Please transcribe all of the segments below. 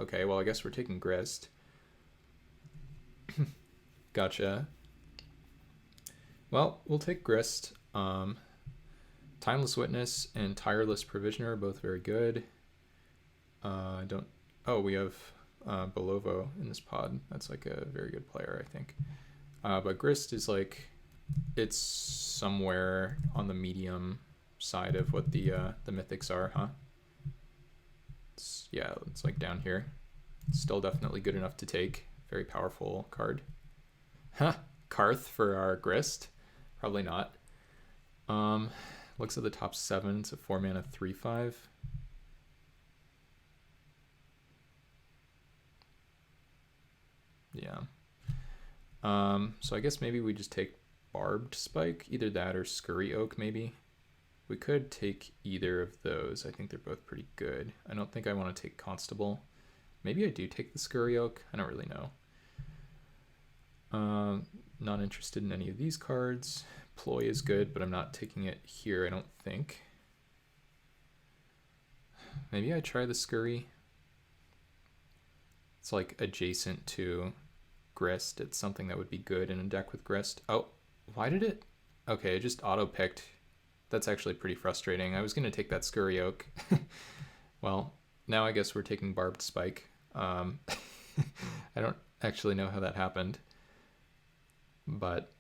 Okay, well, I guess we're taking Grist. Gotcha. Well, we'll take Grist. Timeless Witness and Tireless Provisioner are both very good. I don't... Oh, we have Belovo in this pod. That's like a very good player, I think. But Grist is like... It's somewhere on the medium side of what the Mythics are, huh? Yeah, it's like down here. Still definitely good enough to take. Very powerful card. Huh. Karth for our Grist? Probably not. Looks at the top 7. It's a 4-mana 3/5. Yeah. So I guess maybe we just take Barbed Spike. Either that or Scurry Oak, maybe. We could take either of those. I think they're both pretty good. I don't think I want to take Constable. Maybe I do take the Scurry Oak. I don't really know. Not interested in any of these cards. Ploy is good, but I'm not taking it here, I don't think. Maybe I try the Scurry. It's like adjacent to Grist. It's something that would be good in a deck with Grist. Oh, why did it? Okay, it just auto-picked. That's actually pretty frustrating. I was going to take that Scurry Oak. Well, now I guess we're taking Barbed Spike. I don't actually know how that happened, but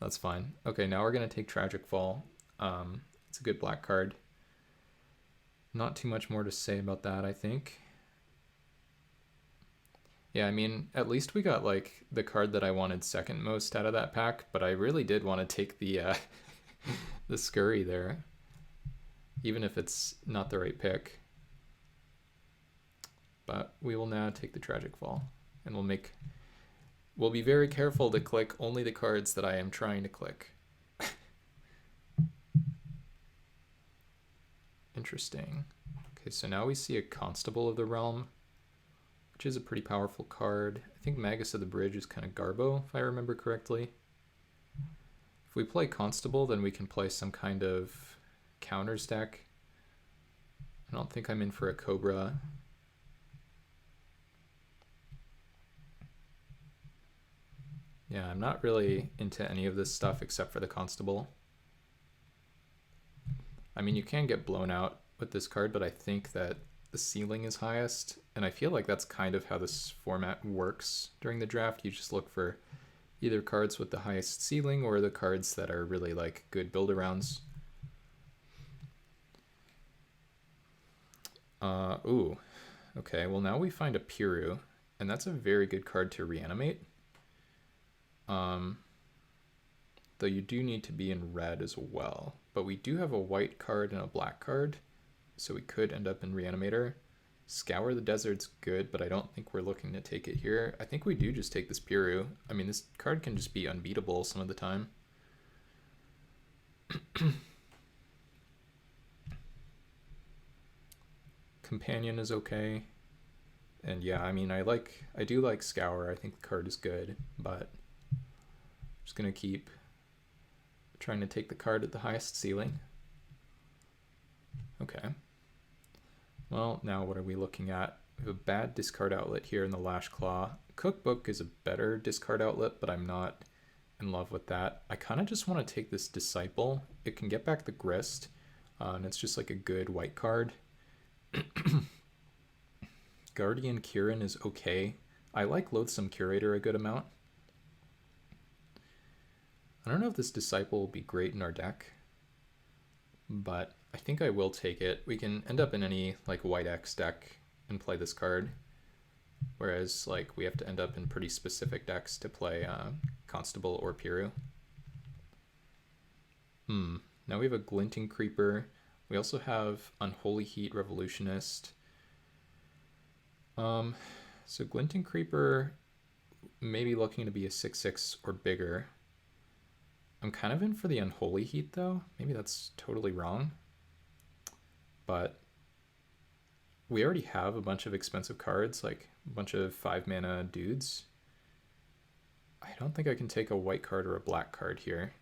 that's fine. Okay, now we're going to take Tragic Fall. It's a good black card. Not too much more to say about that, I think. Yeah, I mean, at least we got like the card that I wanted second most out of that pack, but I really did want to take the the Scurry there, even if it's not the right pick. But we will now take the Tragic Fall, and we'll be very careful to click only the cards that I am trying to click. Interesting. Okay, so now we see a Constable of the Realm, which is a pretty powerful card. I think Magus of the Bridge is kind of Garbo, if I remember correctly. If we play Constable, then we can play some kind of counters deck. I don't think I'm in for a Cobra. Yeah, I'm not really into any of this stuff except for the Constable. I mean, you can get blown out with this card, but I think that the ceiling is highest, and I feel like that's kind of how this format works during the draft. You just look for either cards with the highest ceiling or the cards that are really like good build-arounds. Ooh, okay, well now we find a Piru, and that's a very good card to reanimate. Though you do need to be in red as well. But we do have a white card and a black card, so we could end up in Reanimator. Scour the Desert's good, but I don't think we're looking to take it here. I think we do just take this Piru. I mean, this card can just be unbeatable some of the time. Companion is okay. And yeah, I mean, I do like Scour. I think the card is good, but I'm just gonna keep trying to take the card at the highest ceiling. Okay. Well, now what are we looking at? We have a bad discard outlet here in the Lash Claw. Cookbook is a better discard outlet, but I'm not in love with that. I kind of just want to take this Disciple. It can get back the Grist, and it's just like a good white card. Guardian Kirin is okay. I like Loathsome Curator a good amount. I don't know if this Disciple will be great in our deck, but I think I will take it. We can end up in any like White X deck and play this card, whereas like we have to end up in pretty specific decks to play Constable or Piru. Now we have a Glinting Creeper. We also have Unholy Heat Revolutionist. So Glinting Creeper maybe looking to be a 6/6 or bigger. I'm kind of in for the Unholy Heat though. Maybe that's totally wrong. But we already have a bunch of expensive cards, like a bunch of 5-mana dudes. I don't think I can take a white card or a black card here.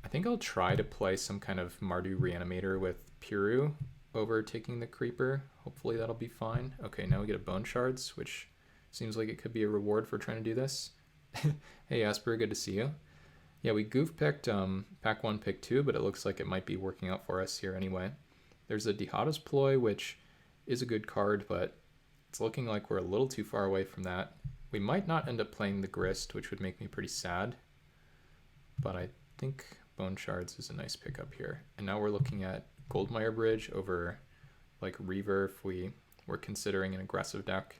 I think I'll try to play some kind of Mardu Reanimator with Piru, over taking the creeper. Hopefully that'll be fine. Okay, now we get a bone shards, which seems like it could be a reward for trying to do this. Hey Asper, good to see you. Yeah, we goof picked pack 1, pick 2, but it looks like it might be working out for us here anyway. There's a Dihada's Ploy, which is a good card, but it's looking like we're a little too far away from that. We might not end up playing the Grist, which would make me pretty sad, but I think Bone Shards is a nice pickup here. And now we're looking at Goldmire Bridge over like Reaver if we were considering an aggressive deck.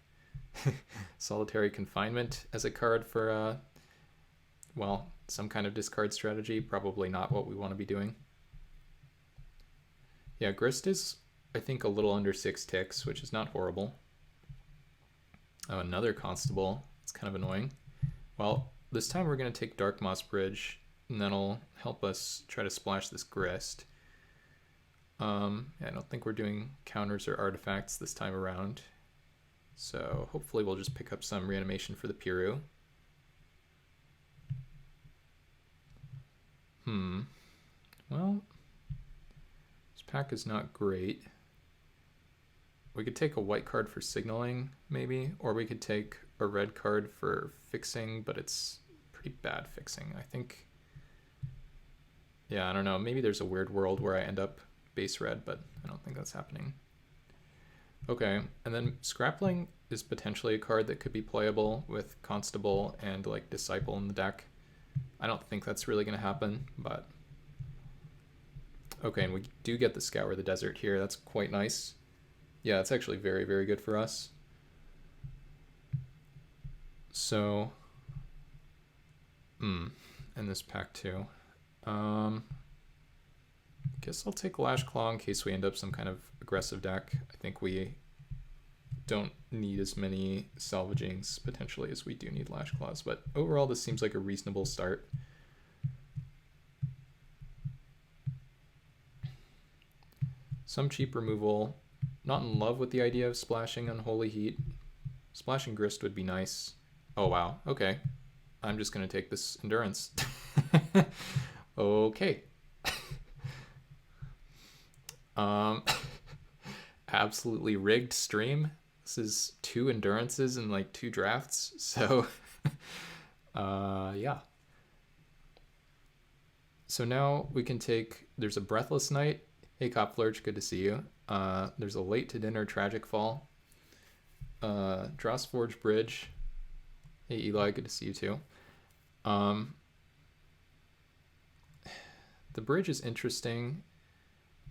Solitary Confinement as a card for, well, some kind of discard strategy. Probably not what we want to be doing. Yeah, Grist is, I think, a little under 6 ticks, which is not horrible. Oh, another Constable. It's kind of annoying. Well, this time we're going to take Dark Moss Bridge, and that'll help us try to splash this Grist. Yeah, I don't think we're doing counters or artifacts this time around. So hopefully we'll just pick up some reanimation for the Piru. Well, this pack is not great. We could take a white card for signaling, maybe, or we could take a red card for fixing, but it's pretty bad fixing, I think. Yeah, I don't know. Maybe there's a weird world where I end up base red, but I don't think that's happening. Okay, and then Scrappling is potentially a card that could be playable with Constable and like Disciple in the deck. I don't think that's really going to happen, but... Okay, and we do get the Scour the Desert here. That's quite nice. Yeah, it's actually very, very good for us. So... and this pack too. Guess I'll take Lash Claw in case we end up some kind of aggressive deck. I think we don't need as many salvagings potentially as we do need Lash Claws, but overall this seems like a reasonable start. Some cheap removal. Not in love with the idea of splashing Unholy Heat. Splashing Grist would be nice. Oh wow, okay. I'm just gonna take this Endurance. Okay. Absolutely rigged stream. This is 2 endurances in like 2 drafts, so yeah. So now we can take, there's a Breathless Knight. Hey Copflurch, good to see you. There's a Late to Dinner Tragic Fall. Drossforge Bridge. Hey Eli, good to see you too. The bridge is interesting.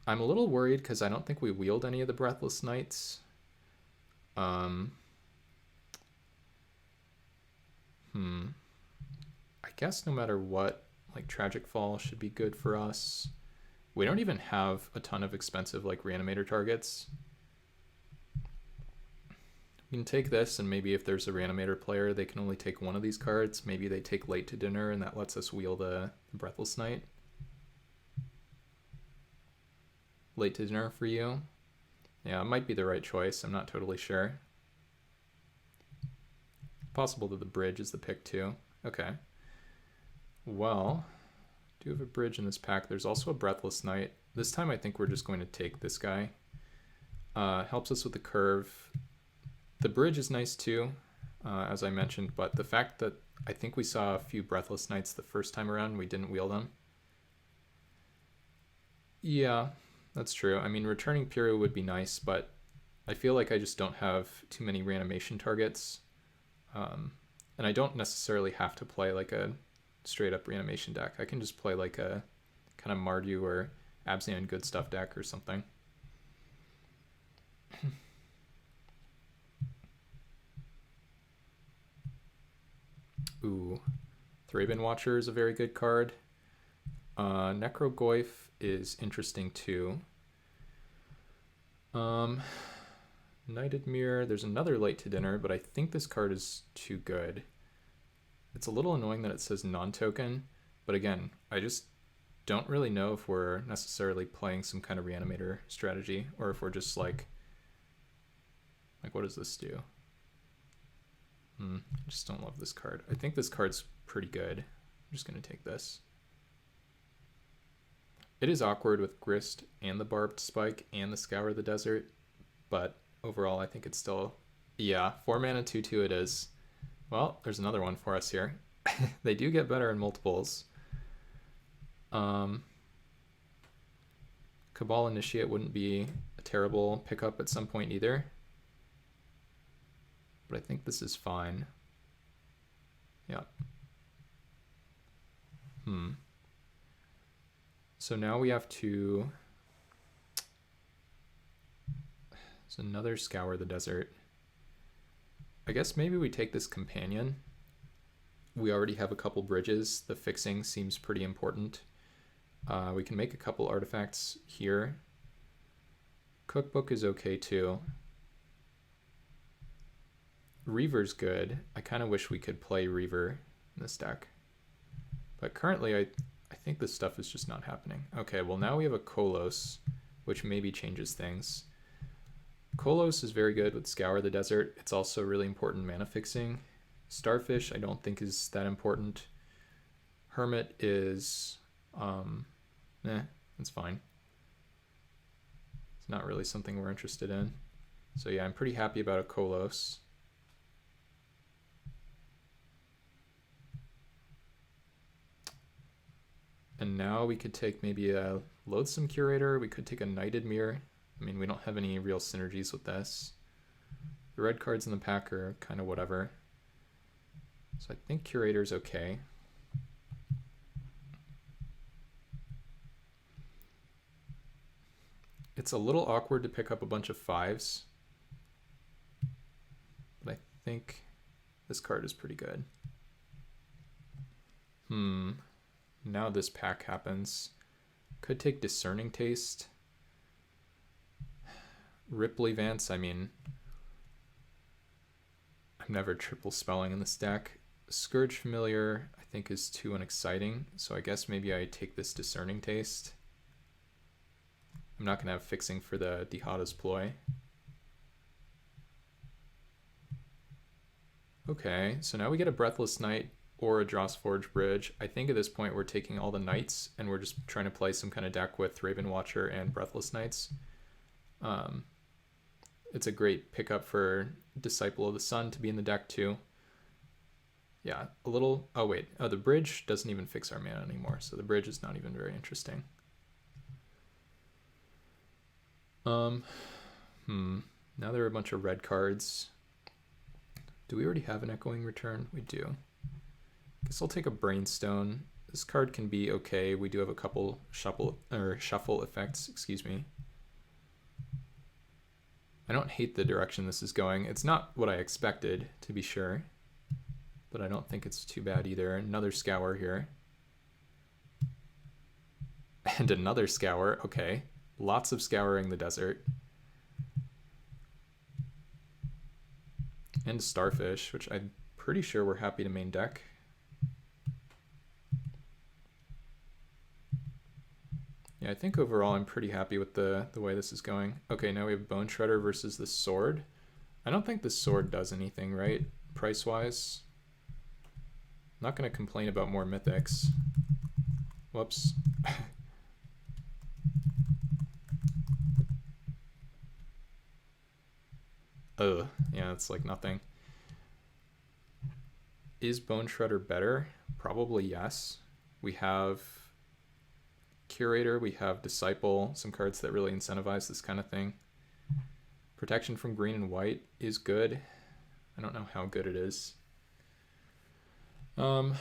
I'm a little worried because I don't think we wield any of the Breathless Knights. I guess no matter what, like Tragic Fall should be good for us. We don't even have a ton of expensive like Reanimator targets. We can take this, and maybe if there's a Reanimator player, they can only take one of these cards. Maybe they take Late to Dinner, and that lets us wield a Breathless Knight. Late to Dinner for you. Yeah, it might be the right choice. I'm not totally sure. Possible that the bridge is the pick too. Okay. Well, do have a bridge in this pack. There's also a Breathless Knight. This time I think we're just going to take this guy. Helps us with the curve. The bridge is nice too, as I mentioned, but the fact that I think we saw a few Breathless Knights the first time around, we didn't wield them. Yeah, that's true. I mean, returning Piru would be nice, but I feel like I just don't have too many reanimation targets. And I don't necessarily have to play like a straight up reanimation deck. I can just play like a kind of Mardu or Abzan Good Stuff deck or something. Ooh, Thraben Watcher is a very good card. Necrogoyf is interesting too. Knighted Mirror, there's another Late to Dinner, but I think this card is too good. It's a little annoying that it says non-token, but again, I just don't really know if we're necessarily playing some kind of Reanimator strategy, or if we're just like what does this do? I just don't love this card. I think this card's pretty good. I'm just gonna take this. It is awkward with Grist and the Barbed Spike and the Scour of the Desert, but overall I think it's still, yeah, 4 mana 2/2 it is. Well, there's another one for us here. They do get better in multiples. Cabal Initiate wouldn't be a terrible pickup at some point either, but I think this is fine. Yeah. So now we have to... There's another Scour the Desert. I guess maybe we take this Companion. We already have a couple bridges. The fixing seems pretty important. We can make a couple artifacts here. Cookbook is okay too. Reaver's good. I kind of wish we could play Reaver in this deck. But currently I think this stuff is just not happening. Okay, well now we have a Kolos, which maybe changes things. Kolos is very good with Scour the Desert. It's also really important mana fixing. Starfish I don't think is that important. Hermit is... it's fine. It's not really something we're interested in. So yeah, I'm pretty happy about a Kolos. And now we could take maybe a Loathsome Curator. We could take a Knighted Mirror. I mean, we don't have any real synergies with this. The red cards in the pack are kind of whatever. So I think Curator's okay. It's a little awkward to pick up a bunch of 5s, but I think this card is pretty good. Now this pack happens. Could take Discerning Taste. Ripley Vance, I mean, I'm never triple spelling in this deck. Scourge Familiar I think is too unexciting, so I guess maybe I take this Discerning Taste. I'm not going to have fixing for the Dihada's Ploy. Okay, so now we get a Breathless Knight or a Drossforge Bridge. I think at this point we're taking all the Knights and we're just trying to play some kind of deck with Raven Watcher and Breathless Knights. It's a great pickup for Disciple of the Sun to be in the deck too. Yeah, a little... Oh wait, the Bridge doesn't even fix our mana anymore, so the Bridge is not even very interesting. Now there are a bunch of red cards. Do we already have an Echoing Return? We do. Guess I'll take a Brainstone. This card can be okay. We do have a couple shuffle effects, excuse me. I don't hate the direction this is going. It's not what I expected, to be sure, but I don't think it's too bad either. Another Scour here. And another Scour, okay. Lots of Scouring the Desert. And Starfish, which I'm pretty sure we're happy to main deck. Yeah, I think overall I'm pretty happy with the way this is going. Okay, now we have Bone Shredder versus the Sword. I don't think the Sword does anything, right? Price-wise. I'm not going to complain about more Mythics. Whoops. Ugh, yeah, it's like nothing. Is Bone Shredder better? Probably yes. We have Curator, we have Disciple, some cards that really incentivize this kind of thing. Protection from green and white is good. I don't know how good it is. I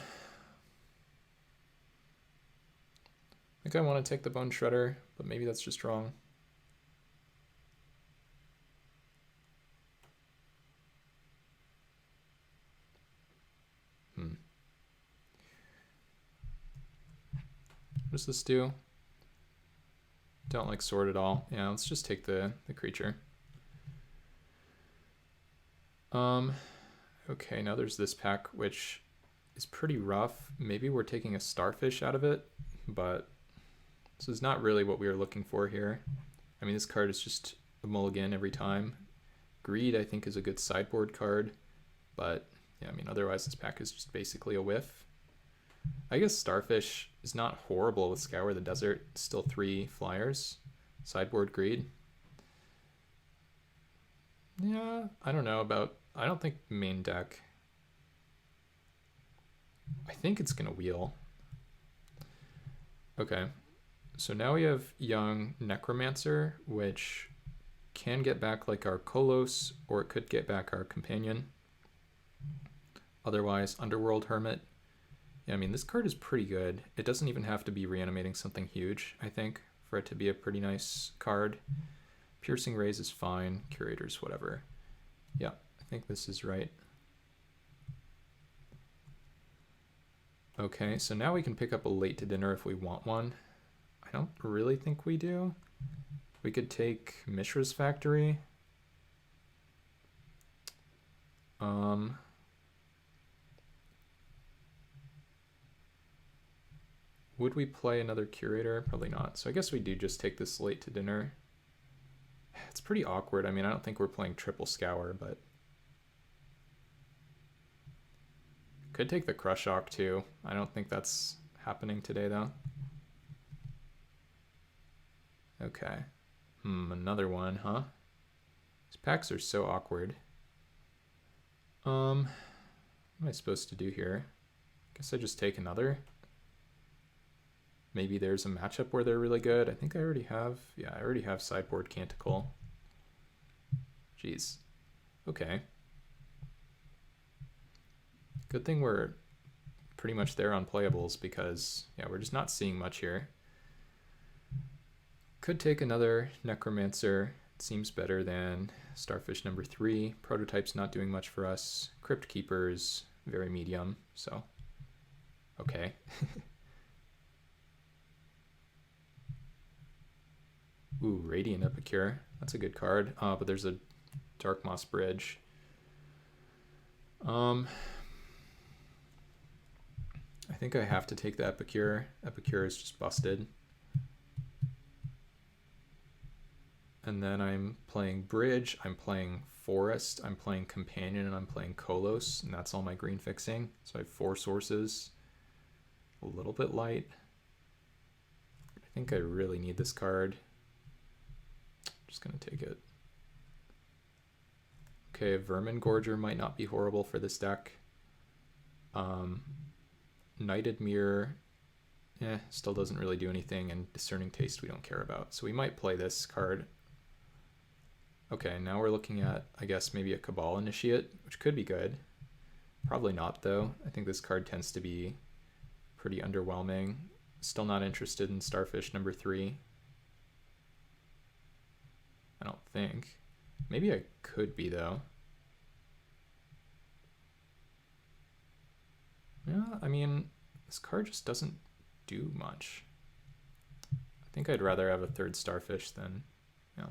think I want to take the Bone Shredder, but maybe that's just wrong. What does this do? Don't like Sword at all. Yeah, let's just take the creature. Okay, now there's this pack, which is pretty rough. Maybe we're taking a Starfish out of it, but this is not really what we were looking for here. I mean, this card is just a mulligan every time. Greed, I think, is a good sideboard card, but yeah, I mean, otherwise this pack is just basically a whiff. I guess Starfish is not horrible with Scour the Desert. Still 3 flyers. Sideboard Greed. Yeah, I don't know about... I don't think main deck... I think it's going to wheel. Okay. So now we have Young Necromancer, which can get back like our Kolos, or it could get back our Companion. Otherwise, Underworld Hermit. Yeah, I mean, this card is pretty good. It doesn't even have to be reanimating something huge, I think, for it to be a pretty nice card. Piercing Rays is fine. Curators, whatever. Yeah, I think this is right. Okay, so now we can pick up a late to dinner if we want one. I don't really think we do. We could take Mishra's Factory. Would we play another Curator? Probably not. So I guess we do just take this late to dinner. It's pretty awkward. I mean, I don't think we're playing triple Scour, but... Could take the Crush Hawk too. I don't think that's happening today though. Okay. Another one, huh? These packs are so awkward. What am I supposed to do here? Guess I just take another. Maybe there's a matchup where they're really good. I think I already have... Yeah, I already have sideboard Canticle. Jeez. Okay. Good thing we're pretty much there on playables because, yeah, we're just not seeing much here. Could take another Necromancer. It seems better than Starfish number 3. Prototype's not doing much for us. Crypt Keeper's very medium, so okay. Ooh, Radiant Epicure. That's a good card. But there's a Dark Moss Bridge. I think I have to take the Epicure. Epicure is just busted. And then I'm playing Bridge, I'm playing Forest, I'm playing Companion, and I'm playing Kolos, and that's all my green fixing. So I have 4 sources. A little bit light. I think I really need this card. Just gonna take it. Okay, Vermin Gorger might not be horrible for this deck. Knighted Mirror, still doesn't really do anything, and Discerning Taste we don't care about. So we might play this card. Okay, now we're looking at, I guess, maybe a Cabal Initiate, which could be good. Probably not, though. I think this card tends to be pretty underwhelming. Still not interested in Starfish number 3. I don't think. Maybe I could be, though. Yeah, I mean, this card just doesn't do much. I think I'd rather have a 3rd Starfish than, yeah.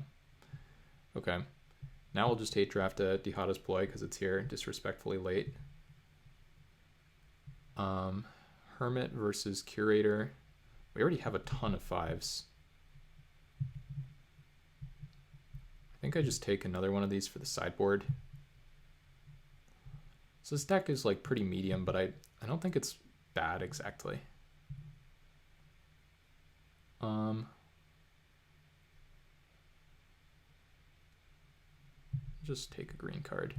Okay. Now we'll just hate draft a Dihada's Ploy because it's here disrespectfully late. Hermit versus Curator. We already have a ton of 5s. I think I just take another one of these for the sideboard. So this deck is like pretty medium, but I don't think it's bad exactly. Just take a green card.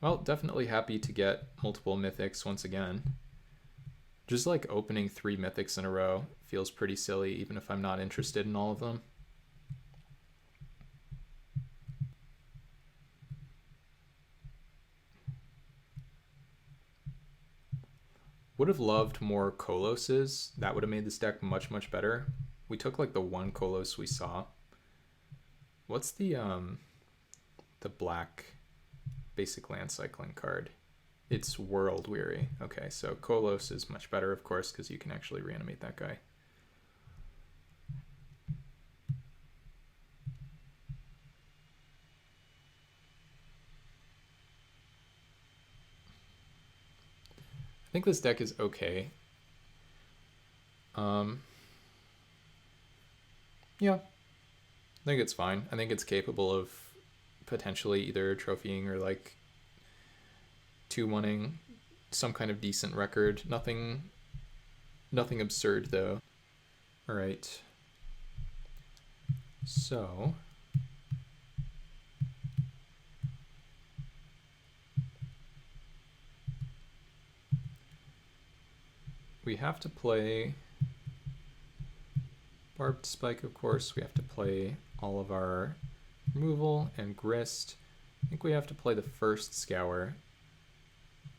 Well, definitely happy to get multiple Mythics once again. Just like opening 3 Mythics in a row feels pretty silly, even if I'm not interested in all of them. Would have loved more Koloses. That would have made this deck much, much better. We took like the one Kolos we saw. What's the black basic land cycling card? It's World Weary. Okay, so Kolos is much better, of course, because you can actually reanimate that guy. I think this deck is okay. Yeah, I think it's fine. I think it's capable of potentially either trophying or like 2-1ing some kind of decent record. Nothing absurd though. All right. So we have to play Barbed Spike, of course. We have to play all of our removal and grist. I think we have to play the first scour.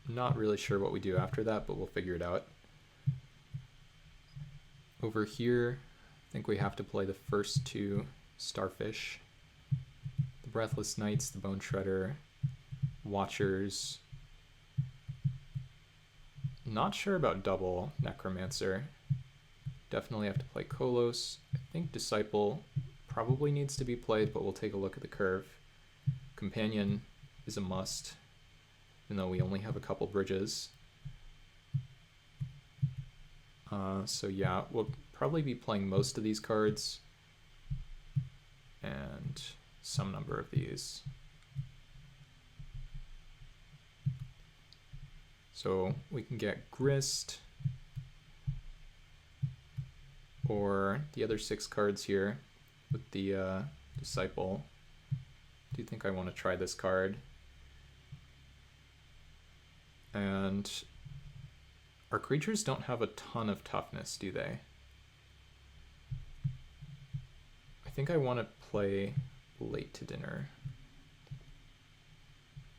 Not really sure what we do after that, but we'll figure it out. Over here, I think we have to play the first two starfish. The Breathless Knights, the Bone Shredder, Watchers. Not sure about double Necromancer. Definitely have to play Kolos. I think Disciple probably needs to be played, but we'll take a look at the curve. Companion is a must, even though we only have a couple bridges. So yeah, we'll probably be playing most of these cards and some number of these. So we can get Grist or the other 6 cards here with the Disciple. I do think I want to try this card. And our creatures don't have a ton of toughness, do they? I think I want to play Late to Dinner.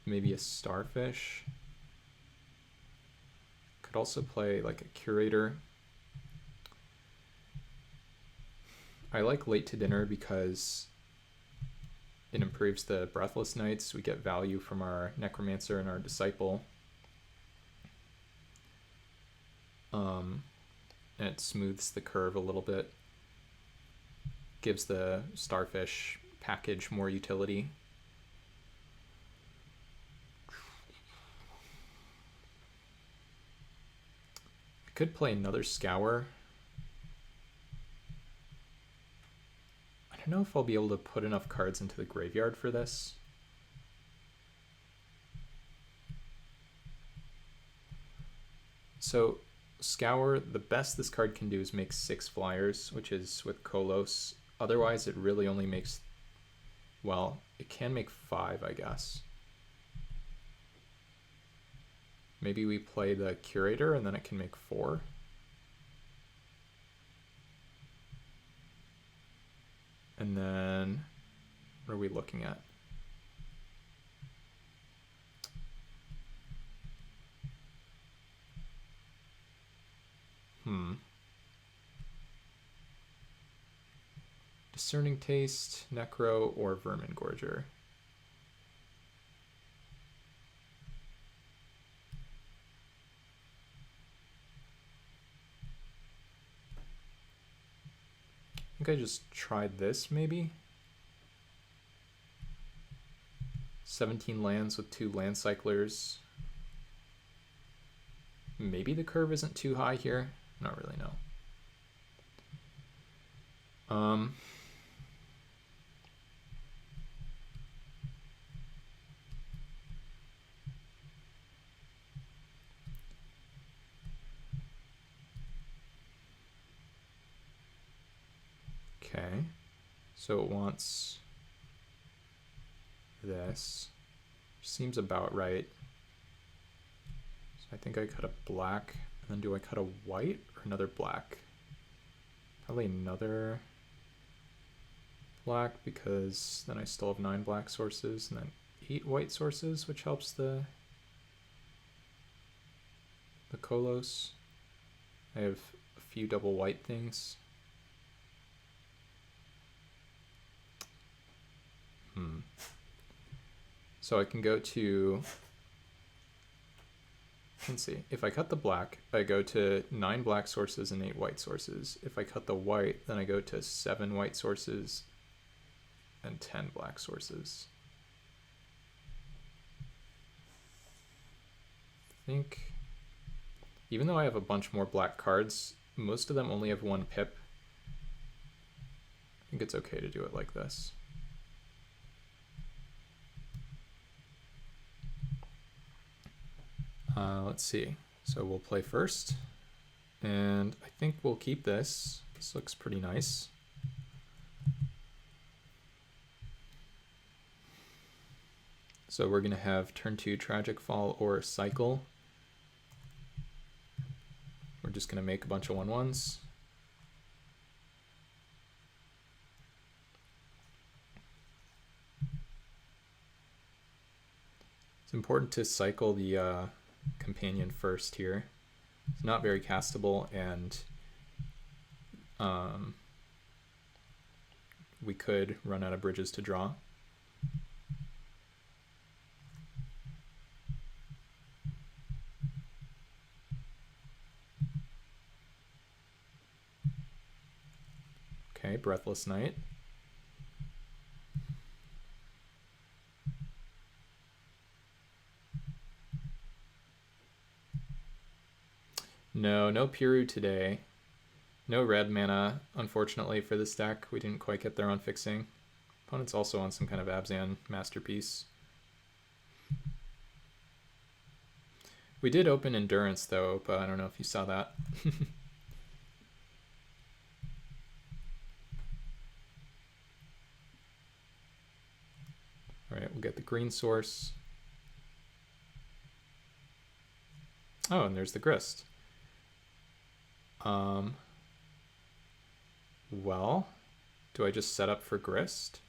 Maybe a Starfish. Could also play like a Curator. I like Late to Dinner because it improves the Breathless Knights. We get value from our Necromancer and our Disciple. And it smooths the curve a little bit. Gives the Starfish package more utility. I could play another Scour. I don't know if I'll be able to put enough cards into the graveyard for this. So Scour, the best this card can do is make 6 flyers, which is with Kolos. Otherwise, it really only makes, well, it can make 5, I guess. Maybe we play the Curator and then it can make 4. And then, what are we looking at? Discerning Taste, Necro, or Vermin Gorger. I think I just tried this, maybe? 17 lands with 2 land cyclers. Maybe the curve isn't too high here. Not really, no. Okay, so it wants this. Seems about right. So I think I cut a black, and then do I cut a white or another black? Probably another black, because then I still have 9 black sources, and then 8 white sources, which helps the Kolos. I have a few double white things. So I can go to, let's see, if I cut the black, I go to 9 black sources and 8 white sources. If I cut the white, then I go to 7 white sources and 10 black sources. I think, even though I have a bunch more black cards, most of them only have 1 pip. I think it's okay to do it like this. Let's see. So we'll play first. And I think we'll keep this. This looks pretty nice. So we're going to have turn 2 Tragic Fall or Cycle. We're just going to make a bunch of 1/1s. It's important to cycle the companion first here. It's not very castable, and we could run out of bridges to draw. Okay, Breathless Night. No Piru today. No red mana, unfortunately, for this deck. We didn't quite get there on fixing. Opponent's also on some kind of Abzan Masterpiece. We did open Endurance, though, but I don't know if you saw that. Alright, we'll get the green source. Oh, and there's the Grist. Well, do I just set up for Grist?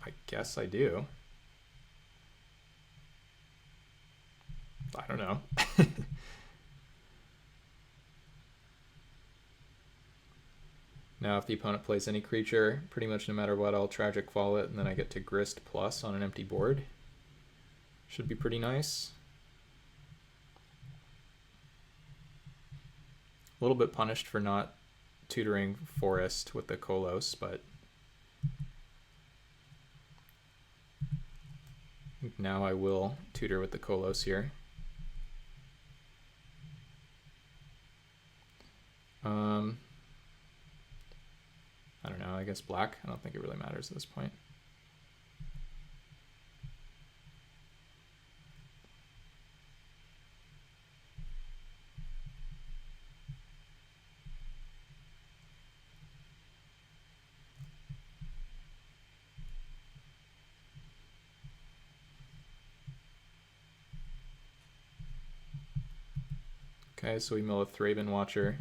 I guess I do. I don't know. Now if the opponent plays any creature, pretty much no matter what, I'll Tragic Fall it, and then I get to Grist plus on an empty board. Should be pretty nice. A little bit punished for not tutoring Forest with the Kolos, but now I will tutor with the Kolos here. I don't know, I guess black. I don't think it really matters at this point. Okay, so we mill a Thraben Watcher.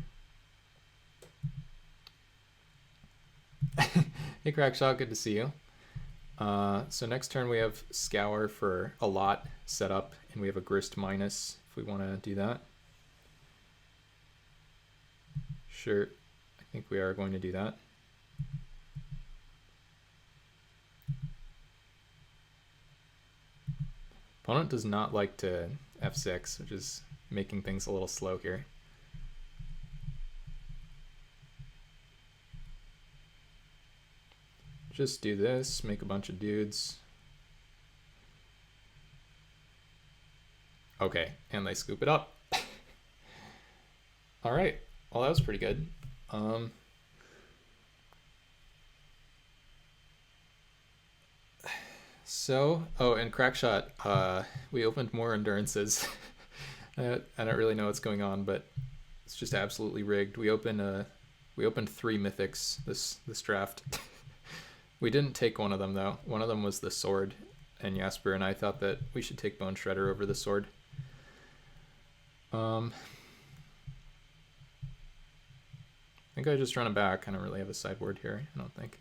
Hey Crackshot, good to see you. So next turn we have Scour for a lot set up, and we have a Grist minus if we want to do that. Sure, I think we are going to do that. Opponent does not like to F6, which is making things a little slow here. Just do this, make a bunch of dudes. Okay, and they scoop it up. All right, well that was pretty good. Oh, and Crackshot, we opened more Endurances. I don't really know what's going on, but it's just absolutely rigged. We opened 3 Mythics this draft. We didn't take one of them though. One of them was the sword, and Jasper and I thought that we should take Bone Shredder over the sword. I think I just run it back. I don't really have a sideboard here, I don't think.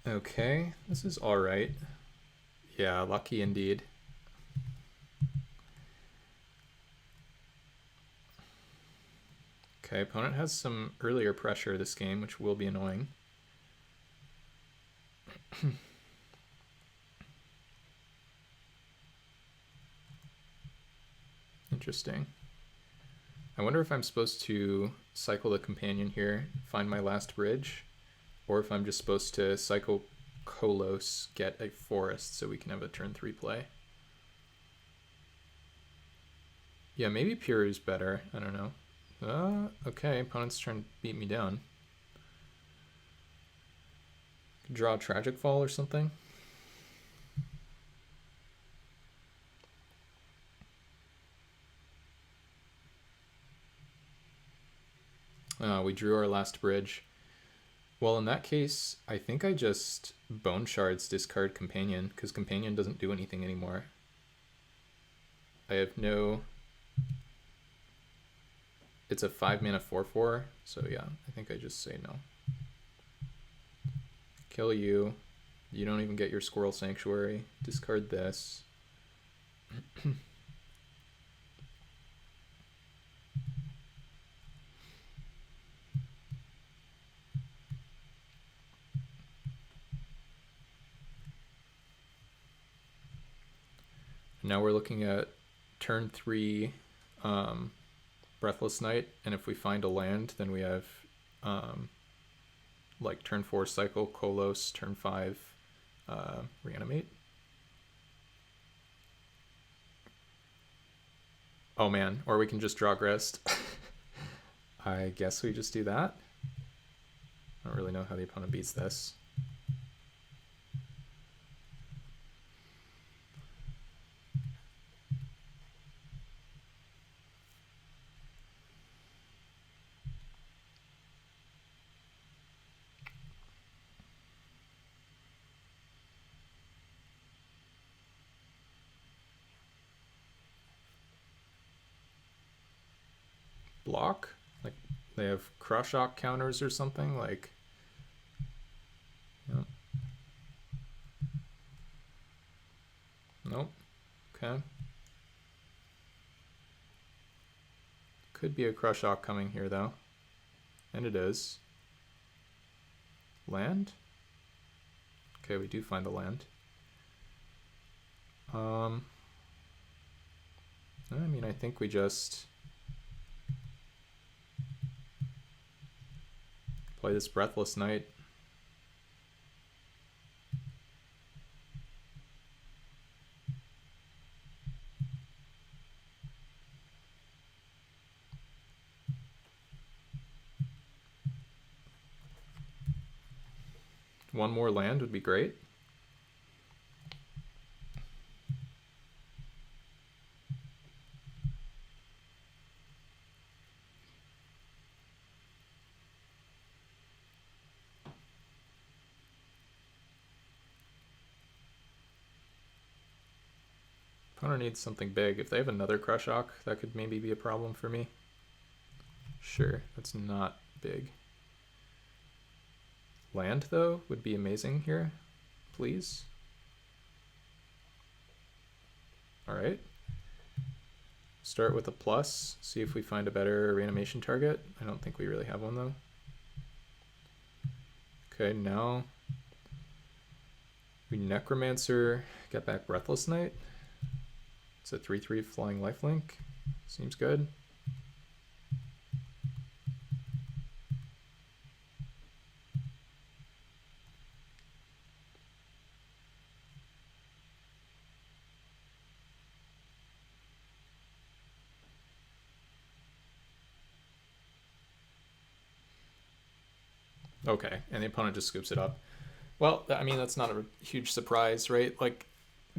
Okay, this is all right. Yeah, lucky indeed. Okay, opponent has some earlier pressure this game, which will be annoying. Interesting. I wonder if I'm supposed to cycle the companion here, find my last bridge, or if I'm just supposed to cycle Kolos, get a forest so we can have a turn 3 play. Yeah, maybe Piru's better. I don't know. Okay, opponent's trying to beat me down. Draw a Tragic Fall or something. We drew our last bridge. Well, in that case, I think I just Bone Shards discard Companion, because Companion doesn't do anything anymore. I have no... It's a 5-mana 4/4, so yeah, I think I just say no. Kill you. You don't even get your Squirrel Sanctuary. Discard this. Now we're looking at turn 3 Breathless Night, and if we find a land, then we have like turn 4 Cycle, Kolos, turn 5 Reanimate. Oh man, or we can just draw Grist. I guess we just do that. I don't really know how the opponent beats this. Block? Like they have Crush-Shock counters or something? Like, yep. Nope. Okay. Could be a Crush-Shock coming here though. And it is. Land? Okay, we do find the land. I mean, I think we just play this Breathless Night. One more land would be great. Opponent needs something big. If they have another Crush-Shock, that could maybe be a problem for me. Sure, that's not big. Land, though, would be amazing here. Please. Alright. Start with a plus. See if we find a better reanimation target. I don't think we really have one, though. Okay, now we Necromancer, get back Breathless Night. It's a 3/3 flying lifelink. Seems good. Okay, and the opponent just scoops it up. Well, I mean, that's not a huge surprise, right? Like,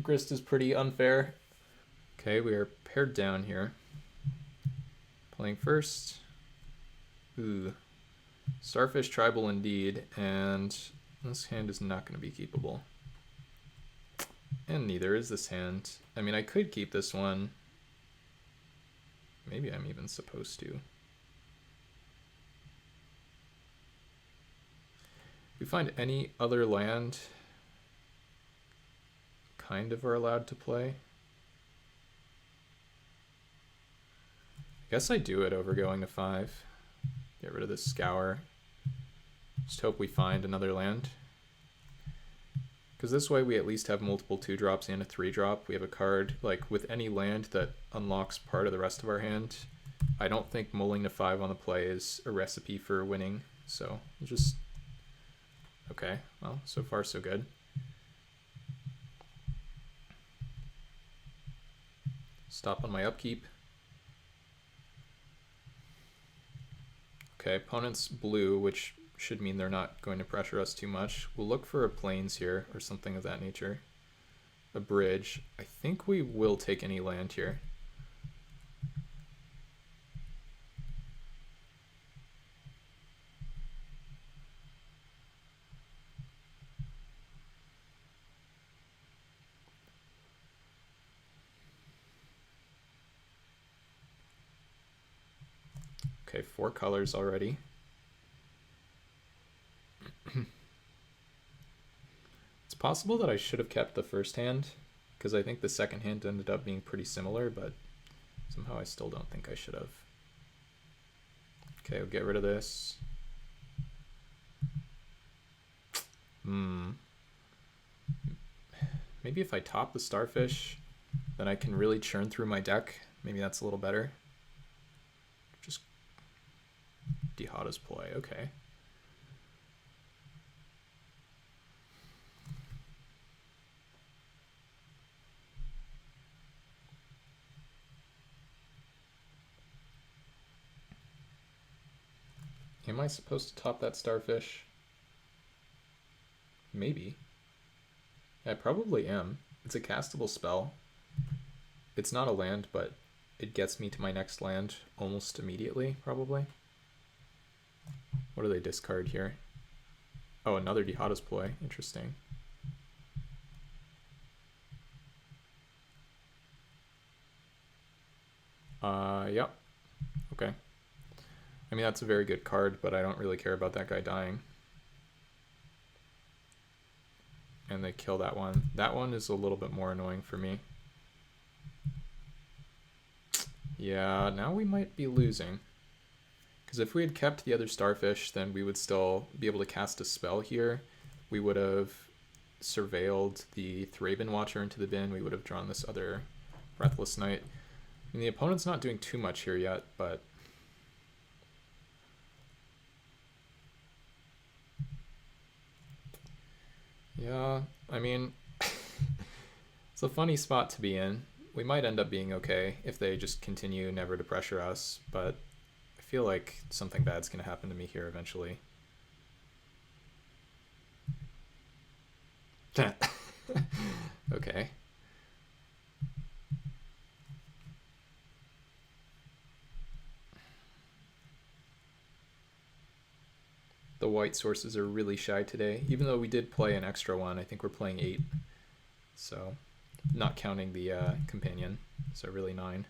Grist is pretty unfair. Okay, we are paired down here. Playing first. Ooh. Starfish Tribal indeed, and this hand is not going to be keepable. And neither is this hand. I mean, I could keep this one. Maybe I'm even supposed to. If we find any other land, kind of are allowed to play. I guess I do it over going to 5. Get rid of this Scour. Just hope we find another land. Because this way we at least have multiple 2-drops and a 3-drop. We have a card, like, with any land that unlocks part of the rest of our hand. I don't think mulling to 5 on the play is a recipe for winning. So, just... Okay, well, so far so good. Stop on my upkeep. Okay, opponent's blue, which should mean they're not going to pressure us too much. We'll look for a plains here or something of that nature. A bridge. I think we will take any land here. Okay, 4 colors already. It's possible that I should have kept the first hand, because I think the second hand ended up being pretty similar, but somehow I still don't think I should have. Okay, we'll get rid of this. Maybe if I top the starfish, then I can really churn through my deck. Maybe that's a little better. Just Dihada's play, okay. Am I supposed to top that starfish? Maybe. I probably am. It's a castable spell. It's not a land, but it gets me to my next land almost immediately, probably. What do they discard here? Oh, another Dihada's ploy. Interesting. Yep. Okay. I mean, that's a very good card, but I don't really care about that guy dying. And they kill that one. That one is a little bit more annoying for me. Yeah, now we might be losing. Because if we had kept the other starfish, then we would still be able to cast a spell here. We would have surveilled the Thraben Watcher into the bin. We would have drawn this other Breathless Knight. I mean, the opponent's not doing too much here yet, but... yeah, I mean, it's a funny spot to be in. We might end up being okay if they just continue never to pressure us, but I feel like something bad's going to happen to me here eventually. Okay. The white sources are really shy today, even though we did play an extra one. I think we're playing 8, so not counting the companion, so really 9.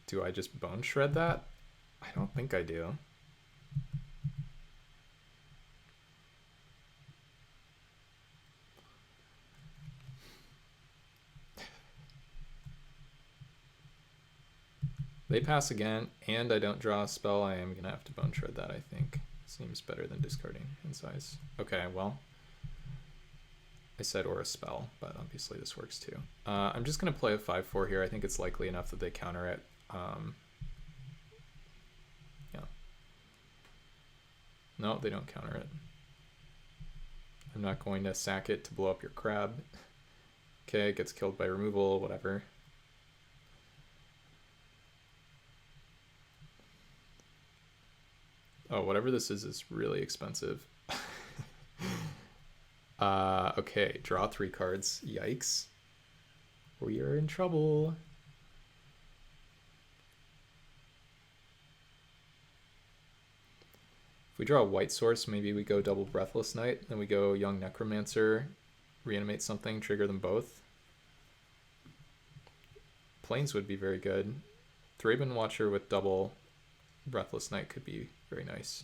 Do I just bone shred that? I don't think I do. They pass again, and I don't draw a spell. I am going to have to bone shred that, I think. Seems better than discarding in size. Okay, well, I said or a spell, but obviously this works too. I'm just going to play a 5/4 here. I think it's likely enough that they counter it. Yeah. No, they don't counter it. I'm not going to sack it to blow up your crab. Okay, it gets killed by removal, whatever. Oh, whatever this is really expensive. Okay, draw 3 cards. Yikes. We are in trouble. If we draw a white source, maybe we go double Breathless Knight, then we go Young Necromancer, reanimate something, trigger them both. Plains would be very good. Thraben Watcher with double Breathless Knight could be very nice.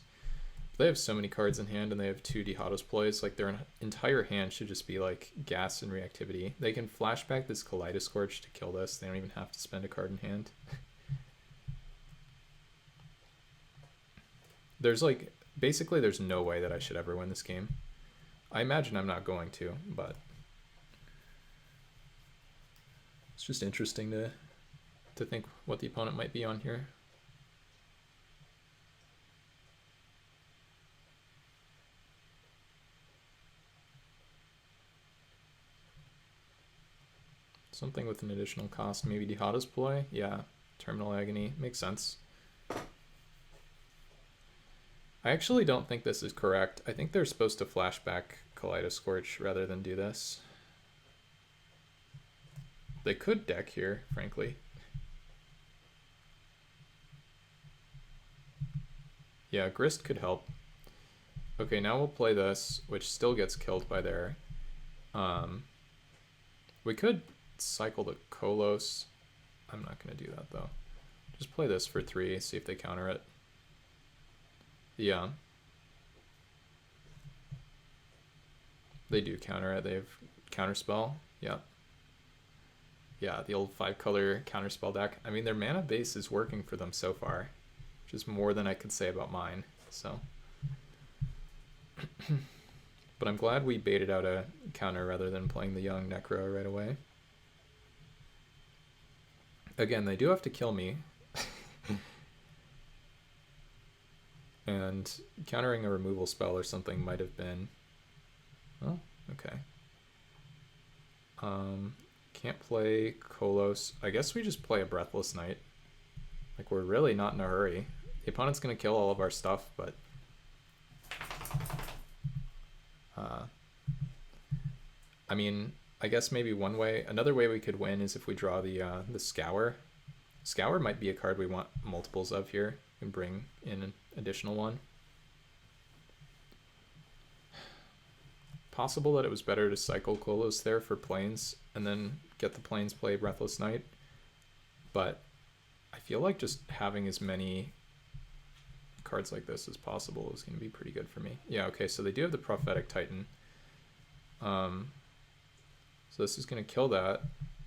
They have so many cards in hand, and they have 2 Dihada's ploys. Like, their entire hand should just be like gas and reactivity. They can flashback this Kaleidoscorch to kill this. They don't even have to spend a card in hand. There's like, basically there's no way that I should ever win this game. I imagine I'm not going to, but it's just interesting to think what the opponent might be on here. Something with an additional cost. Maybe Dihada's Ploy? Yeah. Terminal Agony. Makes sense. I actually don't think this is correct. I think they're supposed to flashback Kaleidoscorch rather than do this. They could deck here, frankly. Yeah, Grist could help. Okay, now we'll play this, which still gets killed by their... we could cycle the Kolos. I'm not going to do that, though. Just play this for 3, see if they counter it. Yeah. They do counter it. They have Counterspell. Yep. Yeah, the old 5-color Counterspell deck. I mean, their mana base is working for them so far, which is more than I could say about mine, so... But I'm glad we baited out a counter rather than playing the young Necro right away. Again, they do have to kill me. And countering a removal spell or something might have been... Oh, okay. Can't play Kolos. I guess we just play a Breathless Knight. Like, we're really not in a hurry. The opponent's going to kill all of our stuff, but... I mean, I guess maybe one way... Another way we could win is if we draw the Scour. Scour might be a card we want multiples of here. And bring in an additional one. Possible that it was better to cycle Kolos there for planes and then get the planes play Breathless Knight. But I feel like just having as many cards like this as possible is going to be pretty good for me. Yeah, okay, so they do have the Prophetic Titan. So this is going to kill that,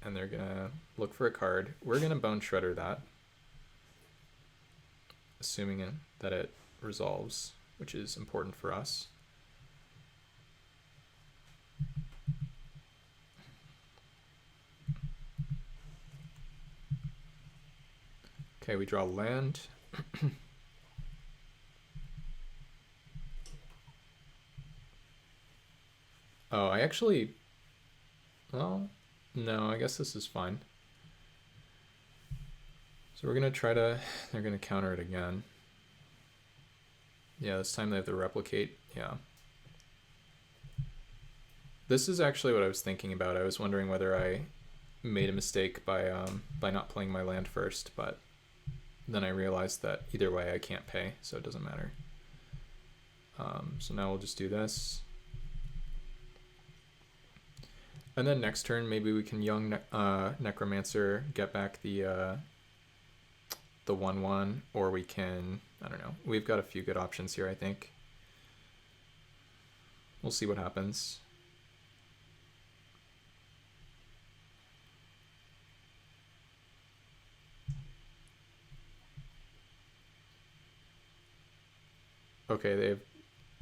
and they're going to look for a card. We're going to Bone Shredder that, assuming that it resolves, which is important for us. Okay, we draw land. Oh, I actually... Well, no, I guess this is fine. So we're going to try to... They're going to counter it again. Yeah, this time they have to replicate. Yeah. This is actually what I was thinking about. I was wondering whether I made a mistake by not playing my land first, but then I realized that either way I can't pay, so it doesn't matter. So now we'll just do this. And then next turn, maybe we can young Necromancer get back the 1/1, or we can, I don't know. We've got a few good options here, I think. We'll see what happens. Okay, they have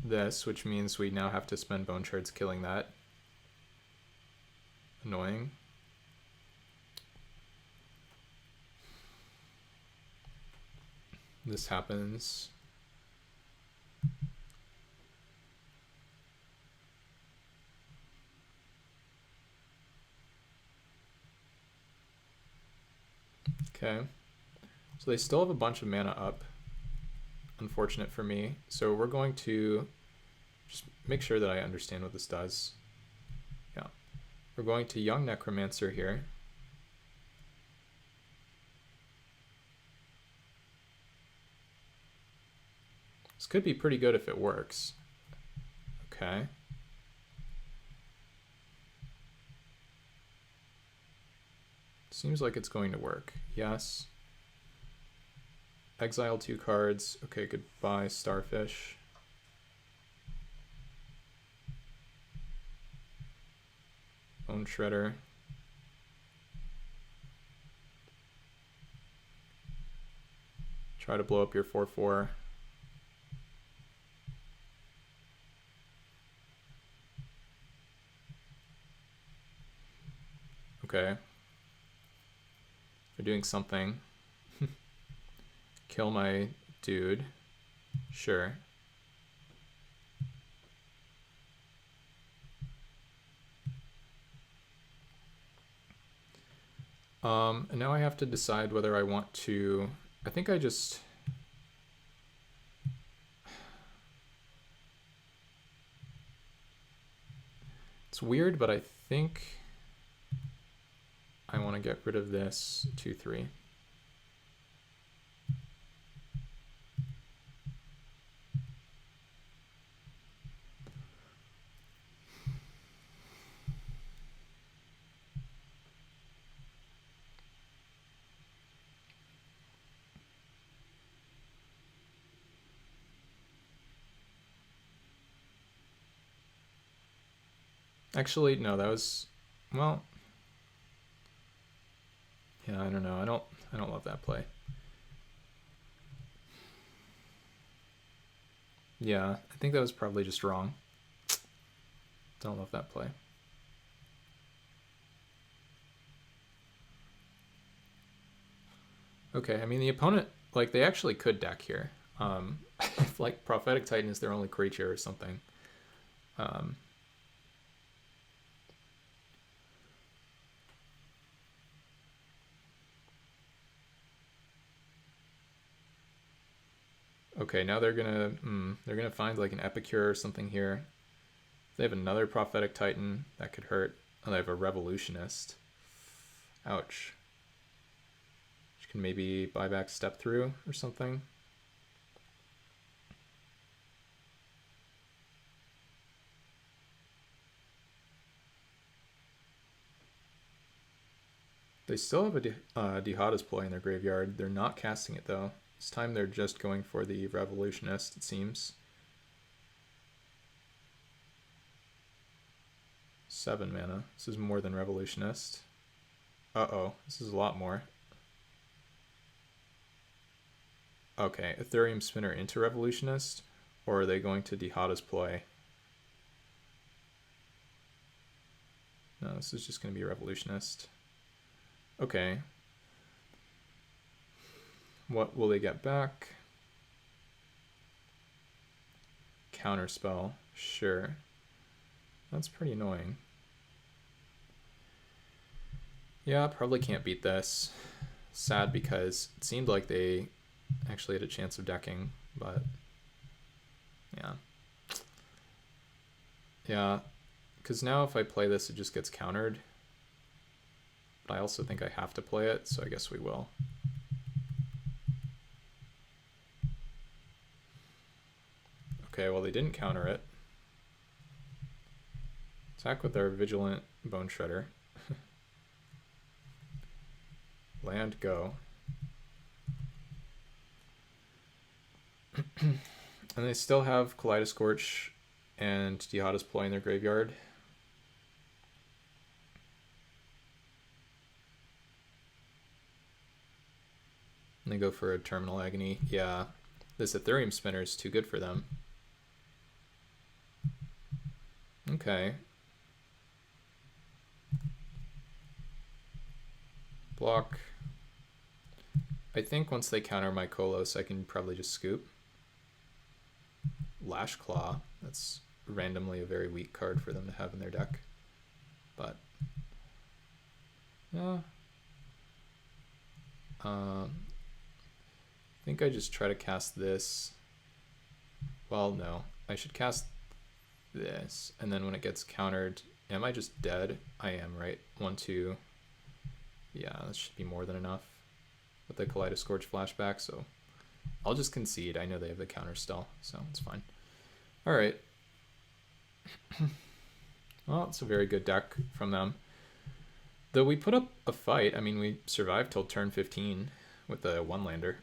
this, which means we now have to spend Bone Shards killing that. Annoying. This happens. Okay. So they still have a bunch of mana up. Unfortunate for me. So we're going to just make sure that I understand what this does. Yeah. We're going to young Necromancer here. This could be pretty good if it works. Okay. Seems like it's going to work. Yes. Exile 2 cards. Okay, goodbye, Starfish. Bone Shredder. Try to blow up your 4/4. Okay. They're doing something. Kill my dude. Sure. And now I have to decide whether I want to... I think I just... It's weird, but I think I want to get rid of this 2-3. Actually, no, that was... Well... Yeah, I don't know. I don't love that play. Yeah, I think that was probably just wrong. Don't love that play. Okay, I mean, the opponent, like, they actually could deck here. If, like, Prophetic Titan is their only creature or something. Okay, now they're gonna find like an Epicure or something here. If they have another Prophetic Titan, that could hurt. Oh, they have a Revolutionist. Ouch. Which can maybe buy back Step Through or something. They still have a Dihada's Ploy in their graveyard. They're not casting it though. This time they're just going for the Revolutionist, it seems. 7 mana. This is more than Revolutionist. Uh-oh, this is a lot more. Okay, Ethereum Spinner into Revolutionist, or are they going to Dihada's Ploy? No, this is just going to be Revolutionist. Okay. What will they get back? Counterspell. Sure. That's pretty annoying. Yeah, probably can't beat this. Sad because it seemed like they actually had a chance of decking, but yeah. Yeah, because now if I play this, it just gets countered. But I also think I have to play it, so I guess we will. Okay, well, they didn't counter it. Attack with our Vigilant Bone Shredder. Land, go. And they still have Kaleidoscorch and Dihada's Ploy in their graveyard. And they go for a Terminal Agony. Yeah, this Ethereum Spinner is too good for them. Okay. Block. I think once they counter my Kolos, I can probably just scoop. Lash Claw. That's randomly a very weak card for them to have in their deck. But yeah. I think I just try to cast this. Well, no. I should cast this, and then when it gets countered, am I just dead? I am, right? 1, 2. Yeah, that should be more than enough with the Kaleidoscorch flashback, so I'll just concede. I know they have the counter still, so it's fine. All right. Well, it's a very good deck from them. Though we put up a fight. I mean, we survived till turn 15 with the one-lander.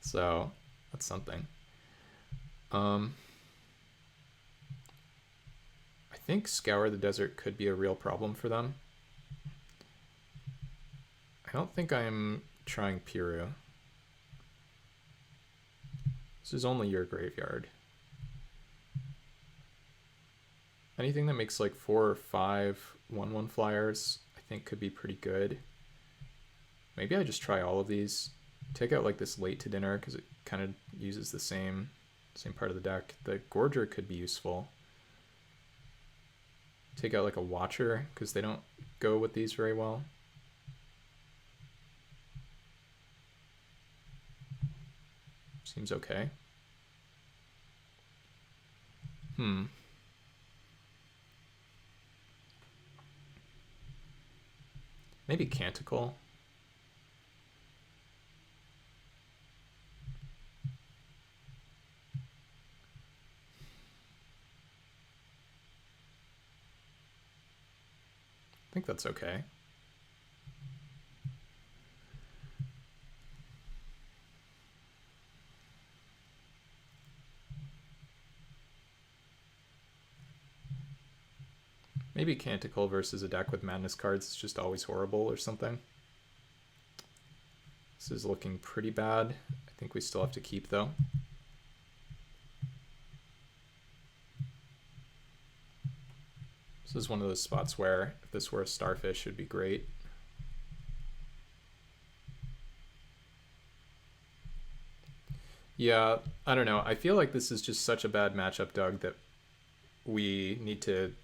So that's something. I think Scour the Desert could be a real problem for them. I don't think I'm trying Piru. This is only your graveyard. Anything that makes like 4 or 5 1/1 flyers, I think could be pretty good. Maybe I just try all of these. Take out like this Late to Dinner because it kind of uses the same part of the deck. The Gorger could be useful. Take out like a Watcher because they don't go with these very well. Seems okay. Maybe Canticle. I think that's okay. Maybe Canticle versus a deck with Madness cards is just always horrible or something. This is looking pretty bad. I think we still have to keep though. This is one of those spots where if this were a Starfish, it would be great. Yeah, I don't know. I feel like this is just such a bad matchup, Doug, that we need to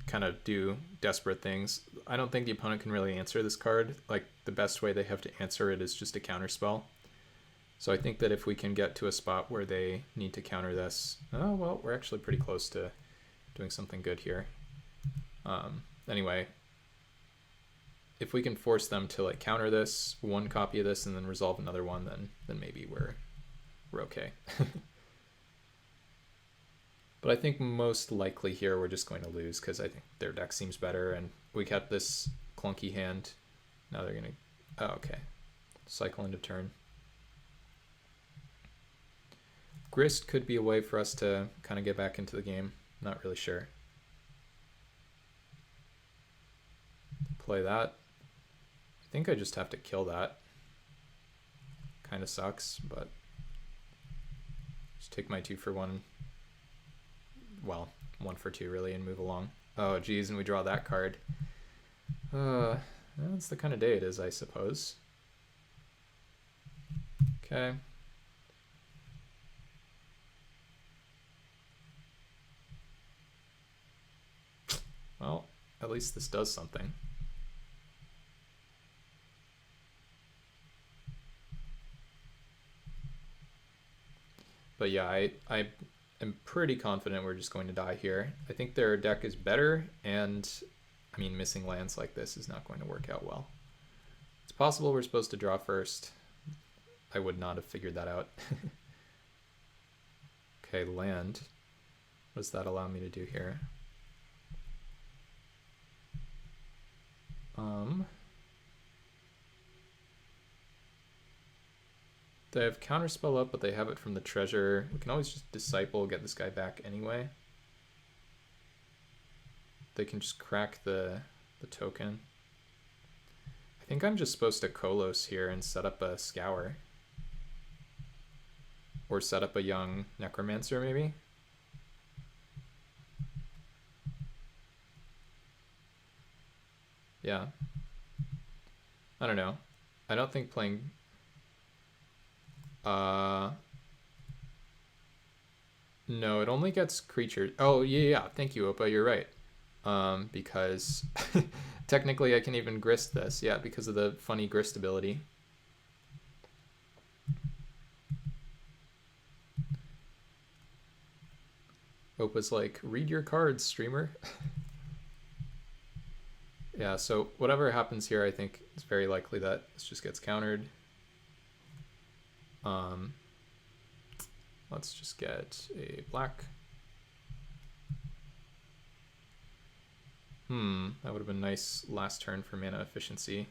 kind of do desperate things. I don't think the opponent can really answer this card. Like, the best way they have to answer it is just a counterspell. So I think that if we can get to a spot where they need to counter this... Oh, well, we're actually pretty close to doing something good here. Anyway, if we can force them to like counter this, one copy of this, and then resolve another one, then maybe we're okay. But I think most likely here we're just going to lose because I think their deck seems better, and we kept this clunky hand. Now they're going to... Oh, okay. Cycle into turn. Grist could be a way for us to kind of get back into the game. Not really sure. Play that. I think I just have to kill that. Kind of sucks, but just take my 2 for 1. Well, 1 for 2 really, and move along. Oh geez, and we draw that card. That's the kind of day it is, I suppose. Okay. Well, at least this does something. But yeah, I am pretty confident we're just going to die here. I think their deck is better, and I mean, missing lands like this is not going to work out well. It's possible we're supposed to draw first. I would not have figured that out. Okay, land. What does that allow me to do here? They have counterspell up, but they have it from the treasure. We can always just disciple, get this guy back anyway. They can just crack the token. I think I'm just supposed to Kolos here and set up a Scour. Or set up a young Necromancer, maybe? Yeah. I don't know. I don't think playing... No, it only gets creatures. Oh, yeah, thank you, Opa, you're right. Because technically I can even grist this, yeah, because of the funny grist ability. Opa's like, read your cards, streamer. Yeah, so whatever happens here, I think it's very likely that this just gets countered. Let's just get a black. That would have been nice last turn for mana efficiency.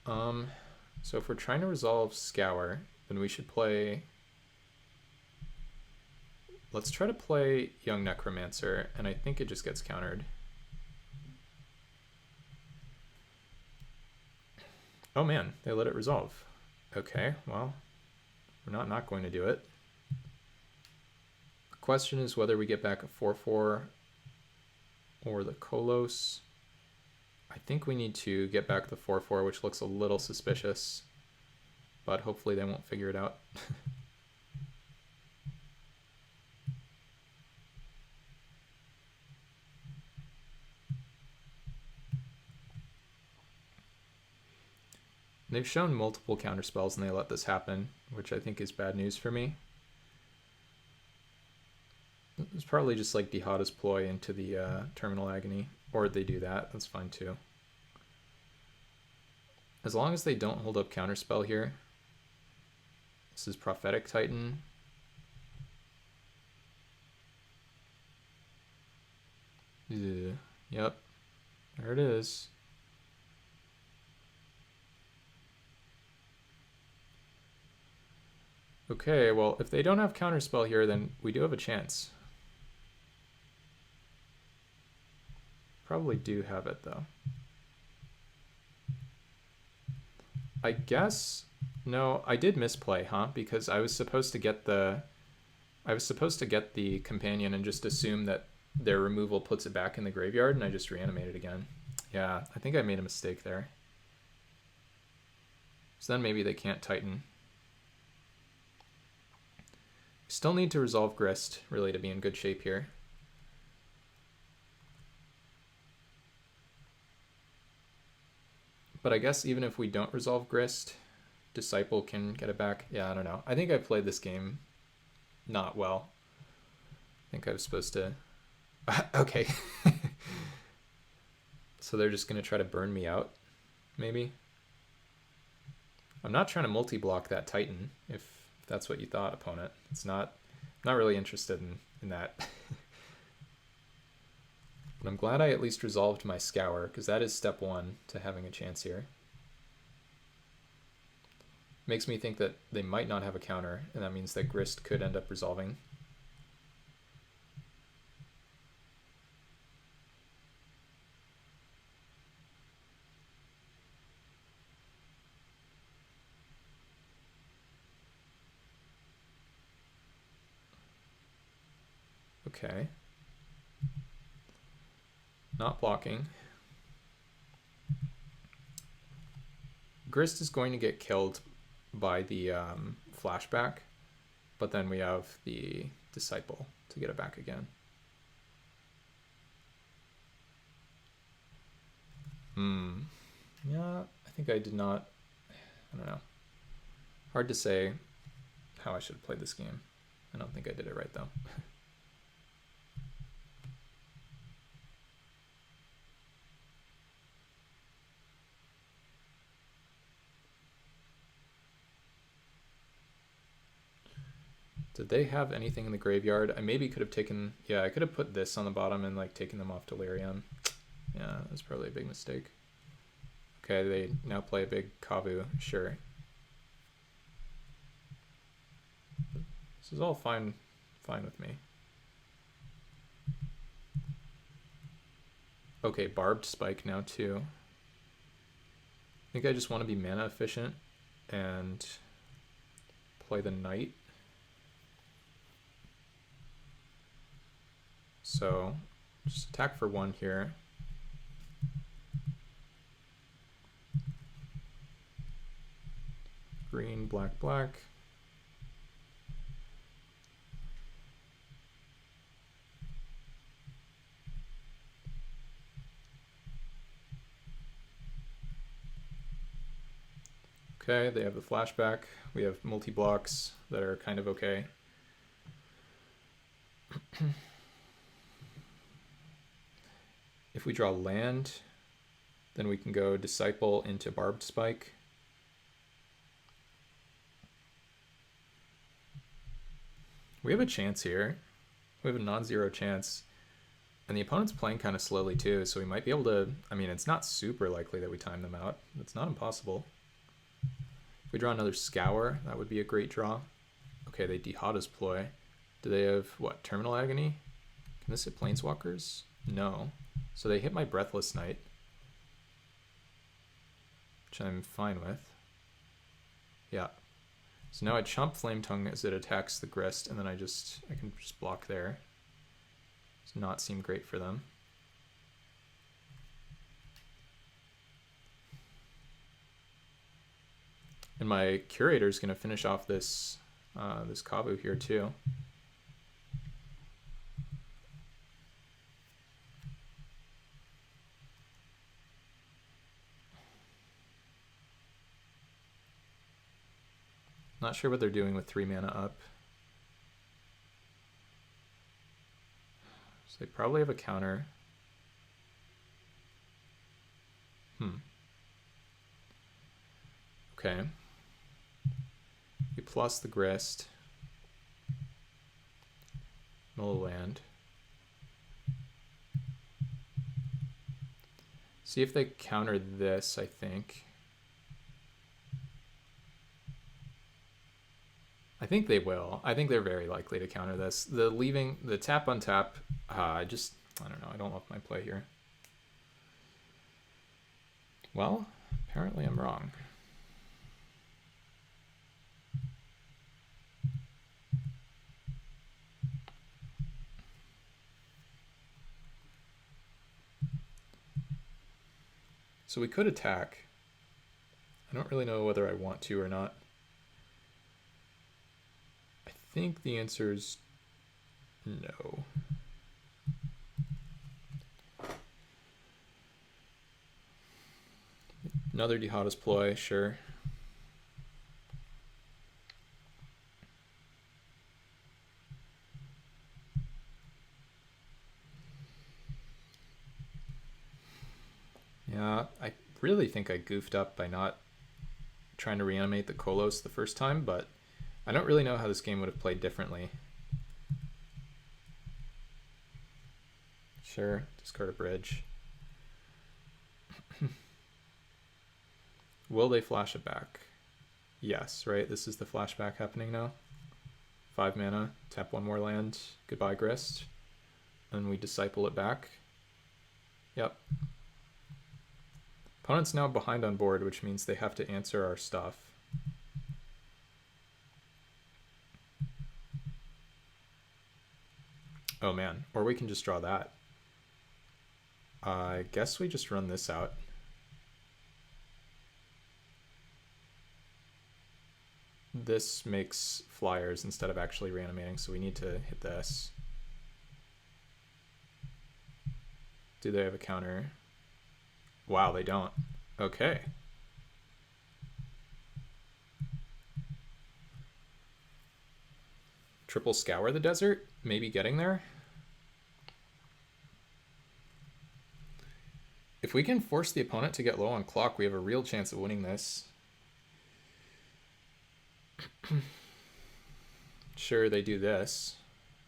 So if we're trying to resolve Scour, then we should play... Let's try to play Young Necromancer, and I think it just gets countered. Oh man, they let it resolve. Okay, well, we're not going to do it. The question is whether we get back a 4/4 or the Kolos. I think we need to get back the 4/4, which looks a little suspicious, but hopefully they won't figure it out. They've shown multiple counterspells and they let this happen, which I think is bad news for me. It's probably just like Dihada's ploy into the Terminal Agony, or they do that, that's fine too. As long as they don't hold up counterspell here. This is Prophetic Titan. Yep, there it is. Okay, well, if they don't have counterspell here, then we do have a chance. Probably do have it though. I guess no, I did misplay, huh? Because I was supposed to get the companion and just assume that their removal puts it back in the graveyard, and I just reanimated again. Yeah, I think I made a mistake there. So then maybe they can't Titan. Still need to resolve Grist, really, to be in good shape here. But I guess even if we don't resolve Grist, Disciple can get it back. Yeah, I don't know. I think I played this game not well. I think I was supposed to... Okay. So they're just going to try to burn me out, maybe? I'm not trying to multi-block that Titan, if that's what you thought, opponent. It's not... I'm not really interested in that. But I'm glad I at least resolved my Scour, because that is step one to having a chance here. Makes me think that they might not have a counter, and that means that Grist could end up resolving. Okay. Not blocking. Grist is going to get killed by the flashback, but then we have the Disciple to get it back again. Yeah, I think I did not... I don't know. Hard to say how I should have played this game. I don't think I did it right, though. Did they have anything in the graveyard? I maybe could have taken... Yeah, I could have put this on the bottom and like taken them off Delirium. Yeah, that's probably a big mistake. Okay, they now play a big Kavu. Sure. This is all fine with me. Okay, Barbed Spike now too. I think I just want to be mana efficient and play the Knight. So just attack for 1 here. Green, black, black. Okay, they have the flashback. We have multi-blocks that are kind of okay. If we draw land, then we can go Disciple into Barbed Spike. We have a chance here. We have a non-zero chance. And the opponent's playing kind of slowly too, so we might be able to... I mean, it's not super likely that we time them out. It's not impossible. If we draw another Scour, that would be a great draw. Okay, they Dihada's Ploy. Do they have, what, Terminal Agony? Can this hit Planeswalkers? No. So they hit my Breathless Knight, which I'm fine with. Yeah. So now I chump Flame Tongue as it attacks the Grist, and then I can just block there. Does not seem great for them. And my Curator is going to finish off this this Kavu here too. not sure what they're doing with 3 mana up. So they probably have a counter. Okay. You plus the grist. Mill land. See if they counter this, I think. I think they will. I think they're very likely to counter this. The tap on tap, I don't know. I don't love my play here. Well, apparently I'm wrong. So we could attack. I don't really know whether I want to or not. I think the answer is no. Another Dihada's ploy, sure. Yeah, I really think I goofed up by not trying to reanimate the Kolos the first time, but I don't really know how this game would have played differently. Sure, discard a bridge. Will they flash it back? Yes, right? This is the flashback happening now. 5 mana, tap 1 more land, goodbye Grist. And we disciple it back. Yep. Opponent's now behind on board, which means they have to answer our stuff. Oh man, or we can just draw that. I guess we just run this out. This makes flyers instead of actually reanimating, so we need to hit this. Do they have a counter? Wow, they don't. Okay. Triple scour the desert? Maybe getting there? If we can force the opponent to get low on clock, we have a real chance of winning this. Sure, they do this,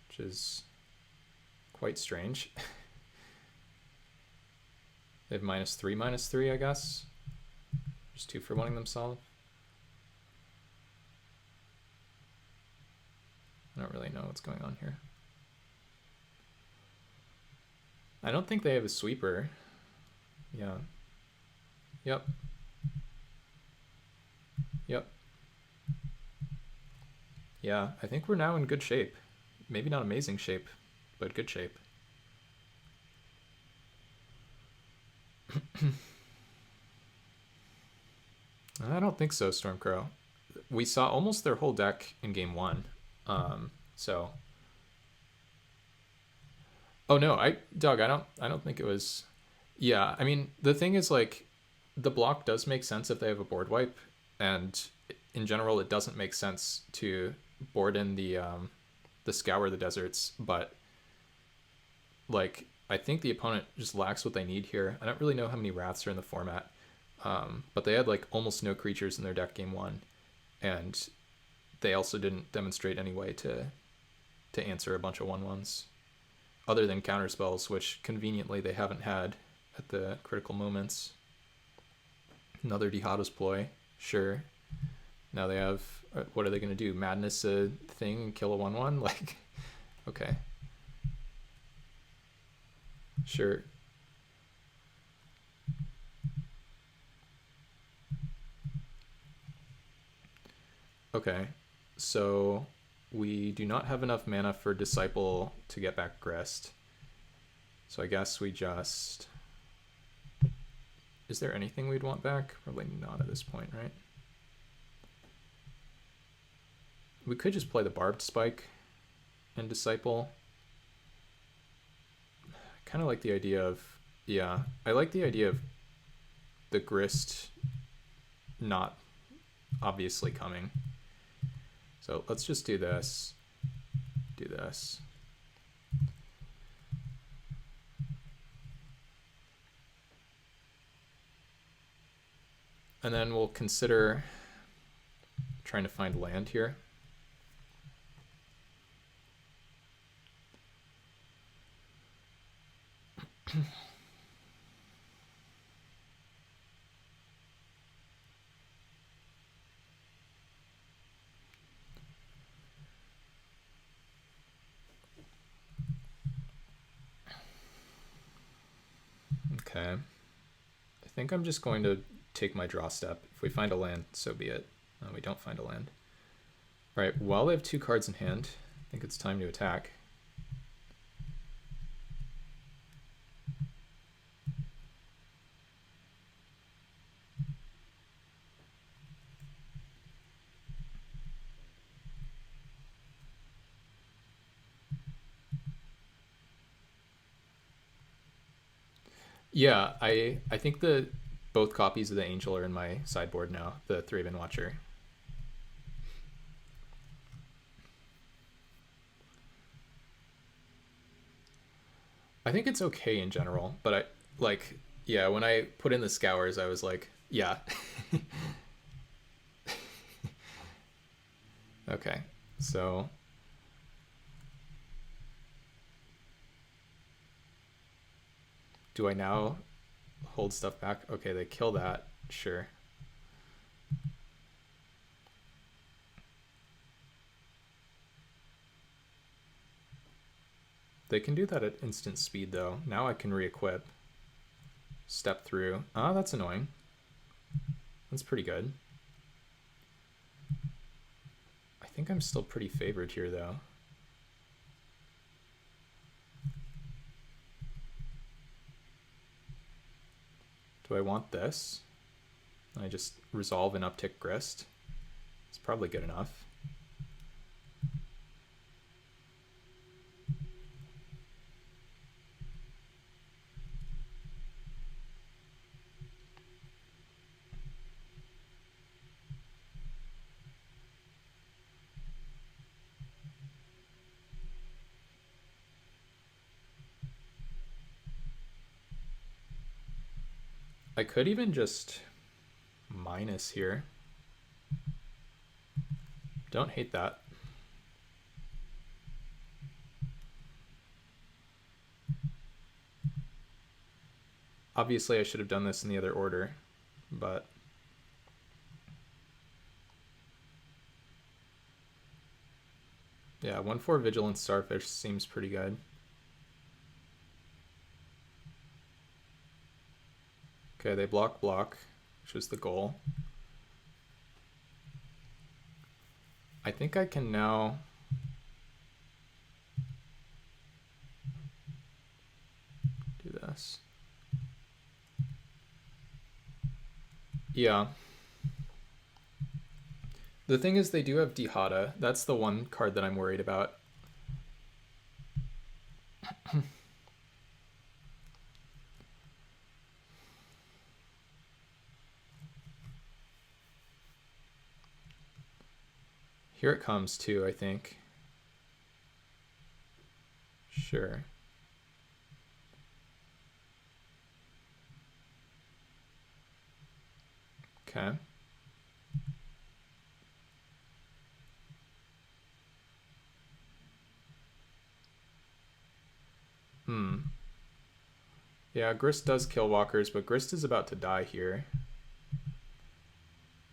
which is quite strange. They have -3/-3, I guess. Just 2 for wanting them solve. I don't really know what's going on here. I don't think they have a sweeper. Yeah. Yep. Yep. Yeah, I think we're now in good shape. Maybe not amazing shape, but good shape. I don't think so, Stormcrow. We saw almost their whole deck in game 1. So. Oh no, Doug, I don't think it was. Yeah, I mean, the thing is, like, the block does make sense if they have a board wipe, and in general it doesn't make sense to board in the scour the deserts, but like, I think the opponent just lacks what they need here. I don't really know how many wraths are in the format, but they had like almost no creatures in their deck game 1, and they also didn't demonstrate any way to answer a bunch of 1/1s other than counter spells, which conveniently they haven't had at the critical moments. Another Dihada's ploy, sure. Now they have, what are they going to do? Madness a thing and kill a 1/1? Like, okay. Sure. Okay, so we do not have enough mana for Disciple to get back Grist. So I guess we just... Is there anything we'd want back? Probably not at this point, right? We could just play the Barbed Spike and Disciple. I kind of like the idea of... Yeah, I like the idea of the Grist not obviously coming. So let's just do this. Do this. And then we'll consider trying to find land here. Okay. I think I'm just going to take my draw step. If we find a land, so be it. We don't find a land. All right, while they have 2 cards in hand, I think it's time to attack. Yeah, I think the both copies of the Angel are in my sideboard now, the Thraben Watcher. I think it's okay in general, but I like, yeah, when I put in the Scours, I was like, yeah. Okay, so do I now hold stuff back? Okay, they kill that, sure. They can do that at instant speed though. Now I can re-equip. Step through. Ah, that's annoying. That's pretty good. I think I'm still pretty favored here though. Do I want this? I just resolve and uptick Grist. It's probably good enough. I could even just minus here. Don't hate that. Obviously I should have done this in the other order, but yeah, 1/4 Vigilant Starfish seems pretty good. Okay, they block, which was the goal. I think I can now do this. Yeah. The thing is they do have Dihada. That's the one card that I'm worried about. Here it comes too, I think. Sure. Okay. Yeah, Grist does kill walkers, but Grist is about to die here.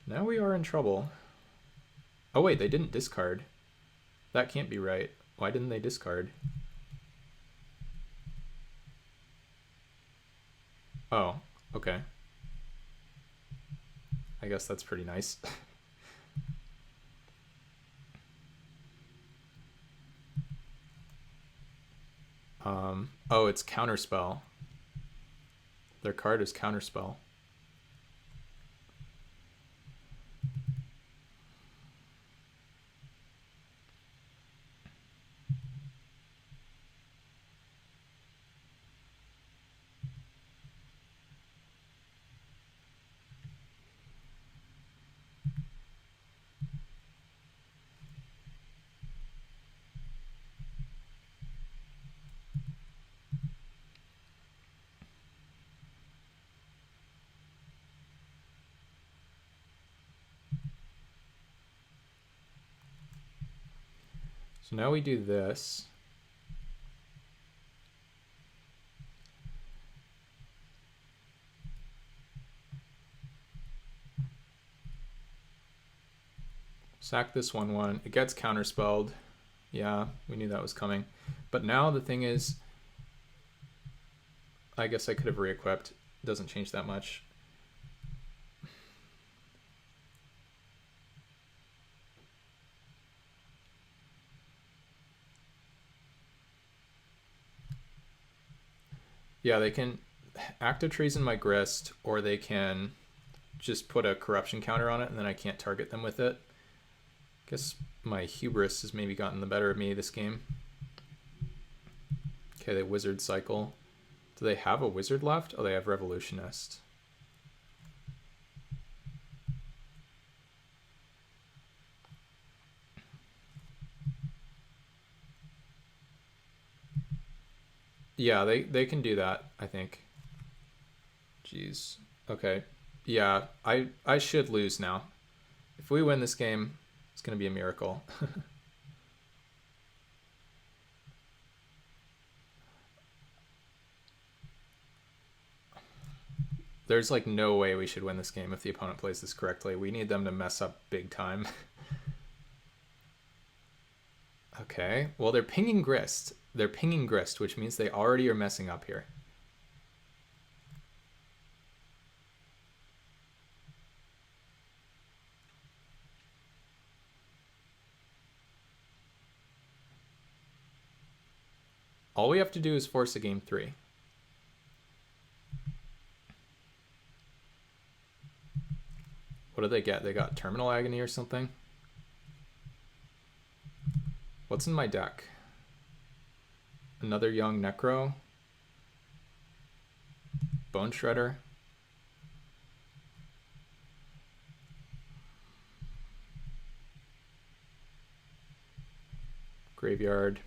Now we are in trouble. Oh wait, they didn't discard. That can't be right. Why didn't they discard? Oh, okay. I guess that's pretty nice. Oh, it's Counterspell. Their card is Counterspell. So now we do this. Sack this 1/1. It gets counterspelled. Yeah, we knew that was coming. But now the thing is, I guess I could have re-equipped. Doesn't change that much. Yeah, they can active treason my grist, or they can just put a corruption counter on it and then I can't target them with it. Guess my hubris has maybe gotten the better of me this game. Okay, they wizard cycle. Do they have a wizard left? Oh, they have revolutionist. Yeah, they can do that, I think. Jeez. Okay. Yeah, I should lose now. If we win this game, it's going to be a miracle. There's like no way we should win this game if the opponent plays this correctly. We need them to mess up big time. Okay, well they're pinging grist. They're pinging grist, which means they already are messing up here. All we have to do is force a game 3. What do they get? They got Terminal Agony or something? What's in my deck? Another Young Necro. Bone Shredder. Graveyard.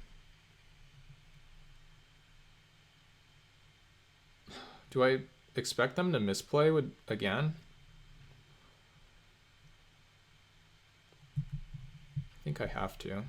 Do I expect them to misplay with again? I think I have to.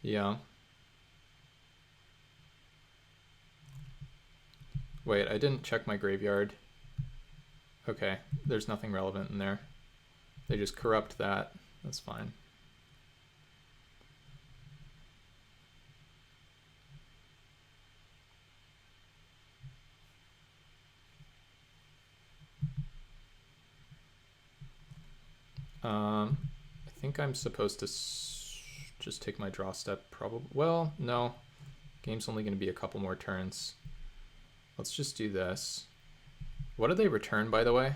Yeah. Wait, I didn't check my graveyard. Okay, there's nothing relevant in there. They just corrupt that. That's fine. I think I'm supposed to just take my draw step probably. Well, no. Game's only going to be a couple more turns. Let's just do this. What do they return, by the way?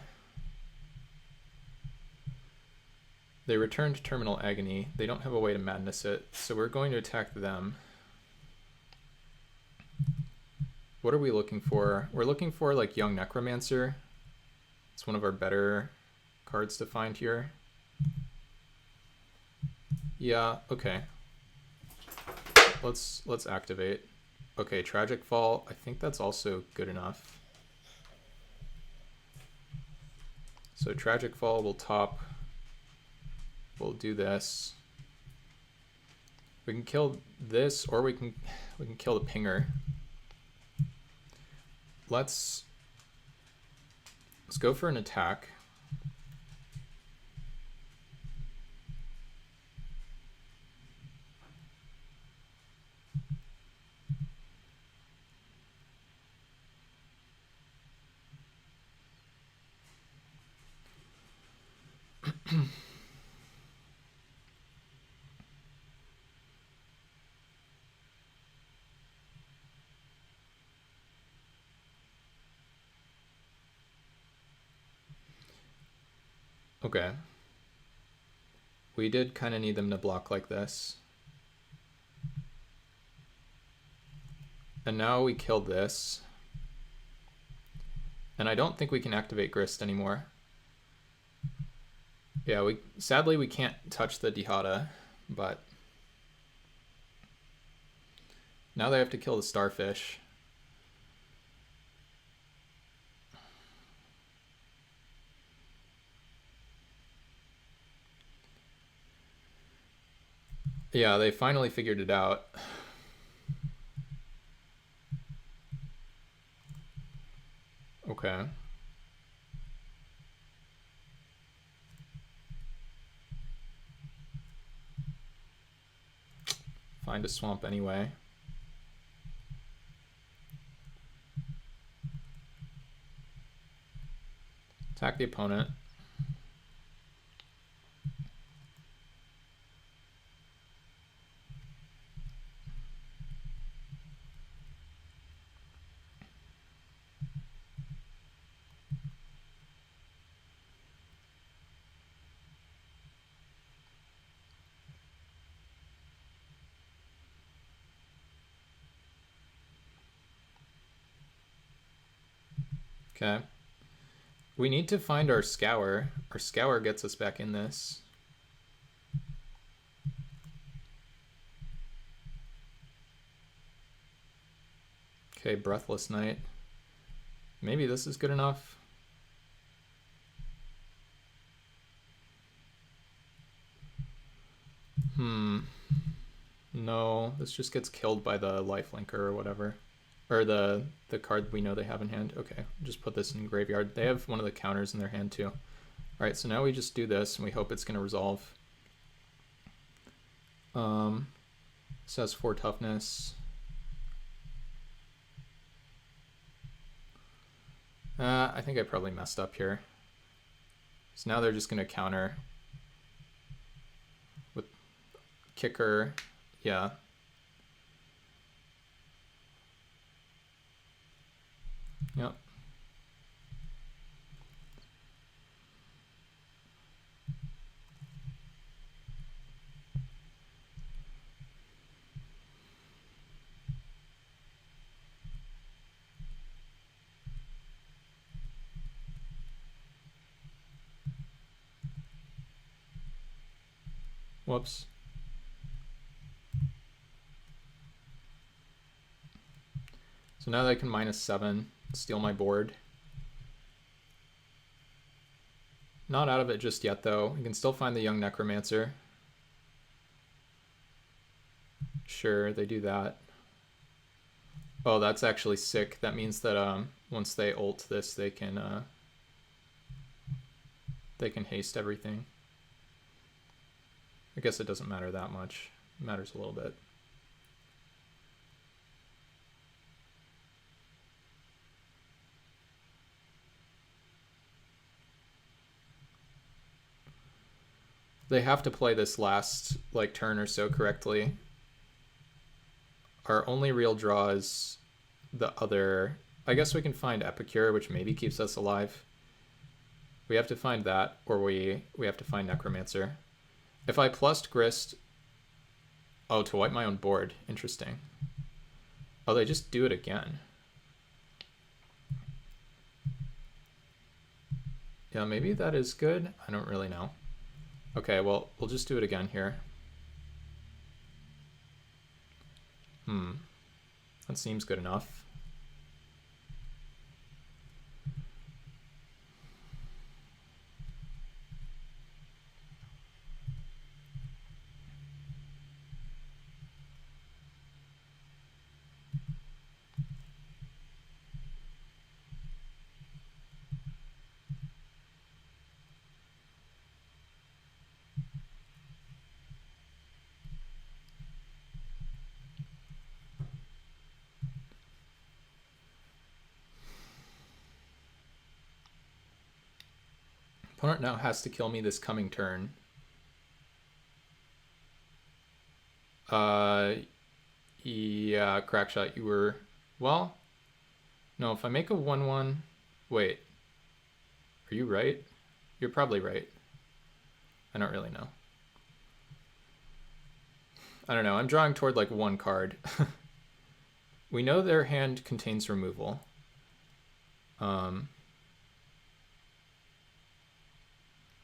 They returned Terminal Agony. They don't have a way to madness it, so we're going to attack them. What are we looking for? We're looking for like Young Necromancer. It's one of our better cards to find here. Yeah, okay. Let's activate. Okay, Tragic Fall. I think that's also good enough. So Tragic Fall will top. We'll do this. We can kill this, or we can kill the pinger. Let's go for an attack. Okay. We did kind of need them to block like this. And now we kill this. And I don't think we can activate Grist anymore. Yeah, sadly we can't touch the Dihada, but now they have to kill the starfish. Yeah, they finally figured it out. Okay. Find a swamp anyway. Attack the opponent. Okay. We need to find our Scour. Our Scour gets us back in this. Okay, Breathless Knight. Maybe this is good enough. No, this just gets killed by the lifelinker or whatever. Or the card we know they have in hand. Okay, just put this in graveyard. They have one of the counters in their hand too. Alright, so now we just do this and we hope it's going to resolve. This has 4 toughness. I think I probably messed up here. So now they're just going to counter with kicker. Yeah. Yep. Whoops. So now they can -7, steal my board. Not out of it just yet though. We can still find the young necromancer. Sure, they do that. Oh, that's actually sick. That means that once they ult this, they can haste everything. I guess it doesn't matter that much. It matters a little bit. They have to play this last like turn or so correctly. Our only real draw is the other. I guess we can find Epicure, which maybe keeps us alive. We have to find that, or we have to find Necromancer. If I plussed Grist... Oh, to wipe my own board. Interesting. Oh, they just do it again. Yeah, maybe that is good. I don't really know. Okay, well, we'll just do it again here. That seems good enough. Opponent now has to kill me this coming turn. Yeah, Crackshot, you were... Well, no, if I make a 1-1... Wait. Are you right? You're probably right. I don't really know. I don't know. I'm drawing toward like one card. We know their hand contains removal.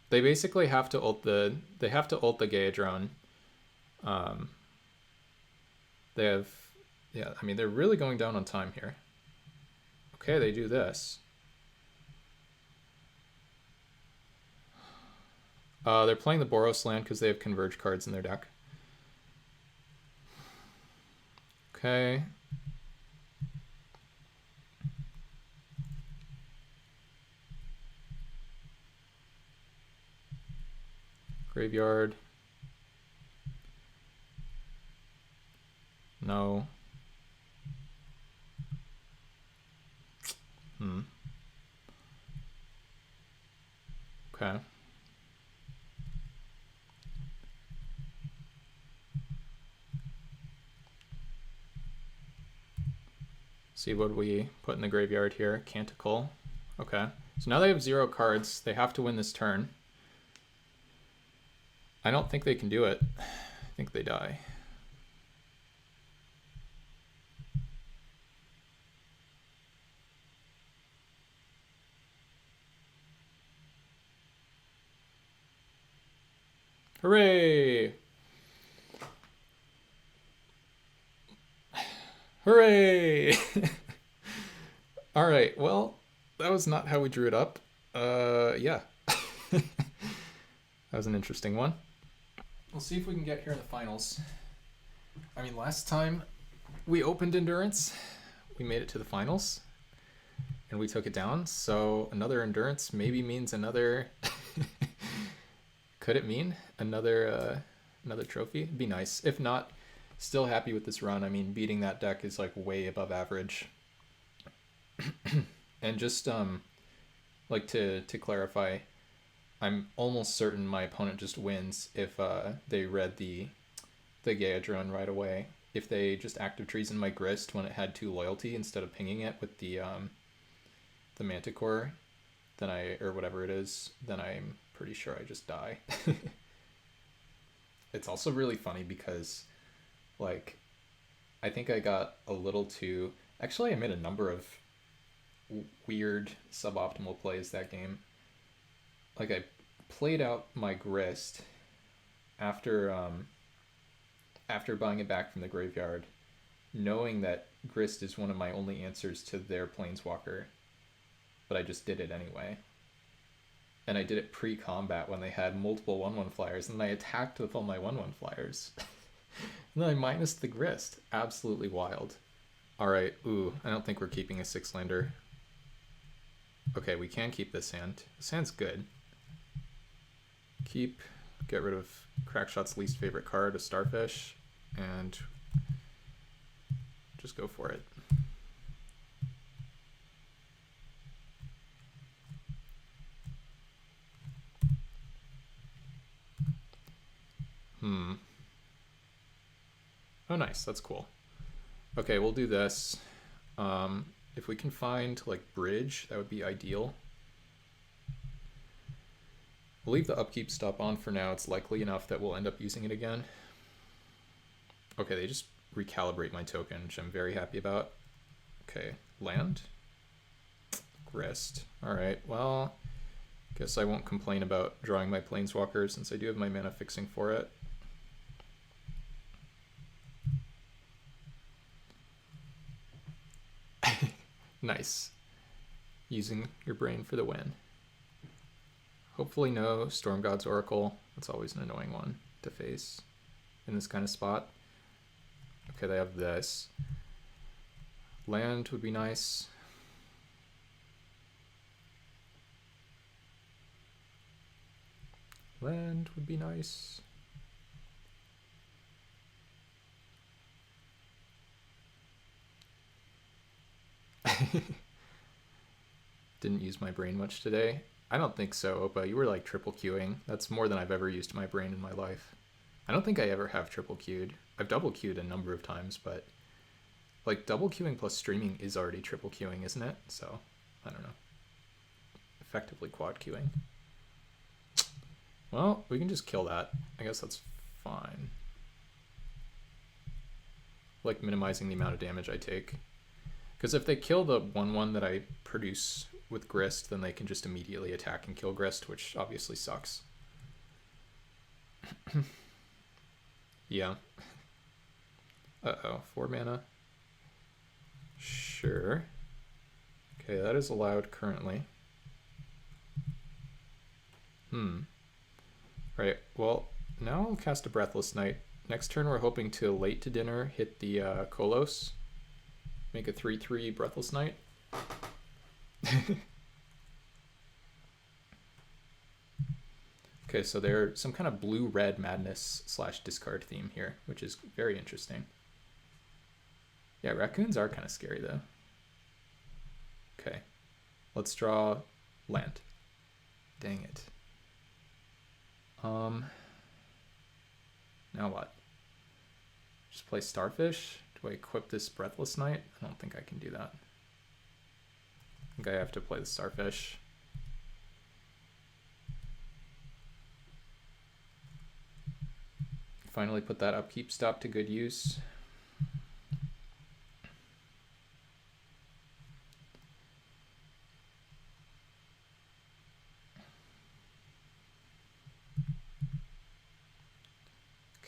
They basically have to ult the Gaedron. They have, yeah, I mean, they're really going down on time here. Okay, they do this. They're playing the Boros land because they have Converge cards in their deck. Okay. Graveyard. No. Okay. See what we put in the graveyard here. Canticle. Okay. So now they have 0 cards. They have to win this turn. I don't think they can do it. I think they die. Hooray! Hooray! All right, well, that was not how we drew it up. Yeah. That was an interesting one. We'll see if we can get here in the finals. I mean, last time we opened Endurance, we made it to the finals, and we took it down, so another Endurance maybe means another... Could it mean another trophy? It'd be nice. If not, still happy with this run. I mean, beating that deck is like way above average. And just like to clarify, I'm almost certain my opponent just wins if they read the Gaedron right away. If they just active treason my Grist when it had 2 loyalty instead of pinging it with the Manticore, then or whatever it is, then I'm pretty sure I just die. It's also really funny because, like, I think I got a little too... Actually, I made a number of weird suboptimal plays that game. Like, I played out my Grist after buying it back from the graveyard, knowing that Grist is one of my only answers to their Planeswalker, but I just did it anyway. And I did it pre-combat when they had multiple 1/1 flyers, and I attacked with all my 1/1 flyers. And then I minused the Grist. Absolutely wild. Alright, ooh, I don't think we're keeping a 6-lander. Okay, we can keep this hand. This hand's good. Keep, get rid of Crackshot's least favorite card, a Starfish, and just go for it. Oh, nice. That's cool. Okay, we'll do this. If we can find, like, Bridge, that would be ideal. We'll leave the upkeep stop on for now. It's likely enough that we'll end up using it again. Okay, they just recalibrate my token, which I'm very happy about. Okay, land. Grist. Alright, well, guess I won't complain about drawing my Planeswalker since I do have my mana fixing for it. Nice. Using your brain for the win. Hopefully no Storm God's Oracle. That's always an annoying one to face in this kind of spot. Okay, they have this. Land would be nice. Land would be nice. Didn't use my brain much today. I don't think so, Opa. You were like triple queuing. That's more than I've ever used my brain in my life. I don't think I ever have triple queued. I've double queued a number of times, but like double queuing plus streaming is already triple queuing, isn't it? So I don't know. Effectively quad queuing. Well, we can just kill that. I guess that's fine. like minimizing the amount of damage I take. Because if they kill the 1/1 that I produce with Grist, then they can just immediately attack and kill Grist, which obviously sucks. Yeah. Uh-oh, 4 mana. Sure. Okay, that is allowed currently. Right, well, now I'll cast a Breathless Knight. Next turn we're hoping to late to dinner hit the Kolos. Make a 3/3 Breathless Knight. Okay, so there's some kind of blue-red madness / discard theme here, which is very interesting. Yeah, raccoons are kind of scary though. Okay, let's draw land. Dang it. Now what? Just play Starfish? Do I equip this Breathless Knight? I don't think I can do that. I think I have to play the Starfish. Finally put that upkeep stop to good use.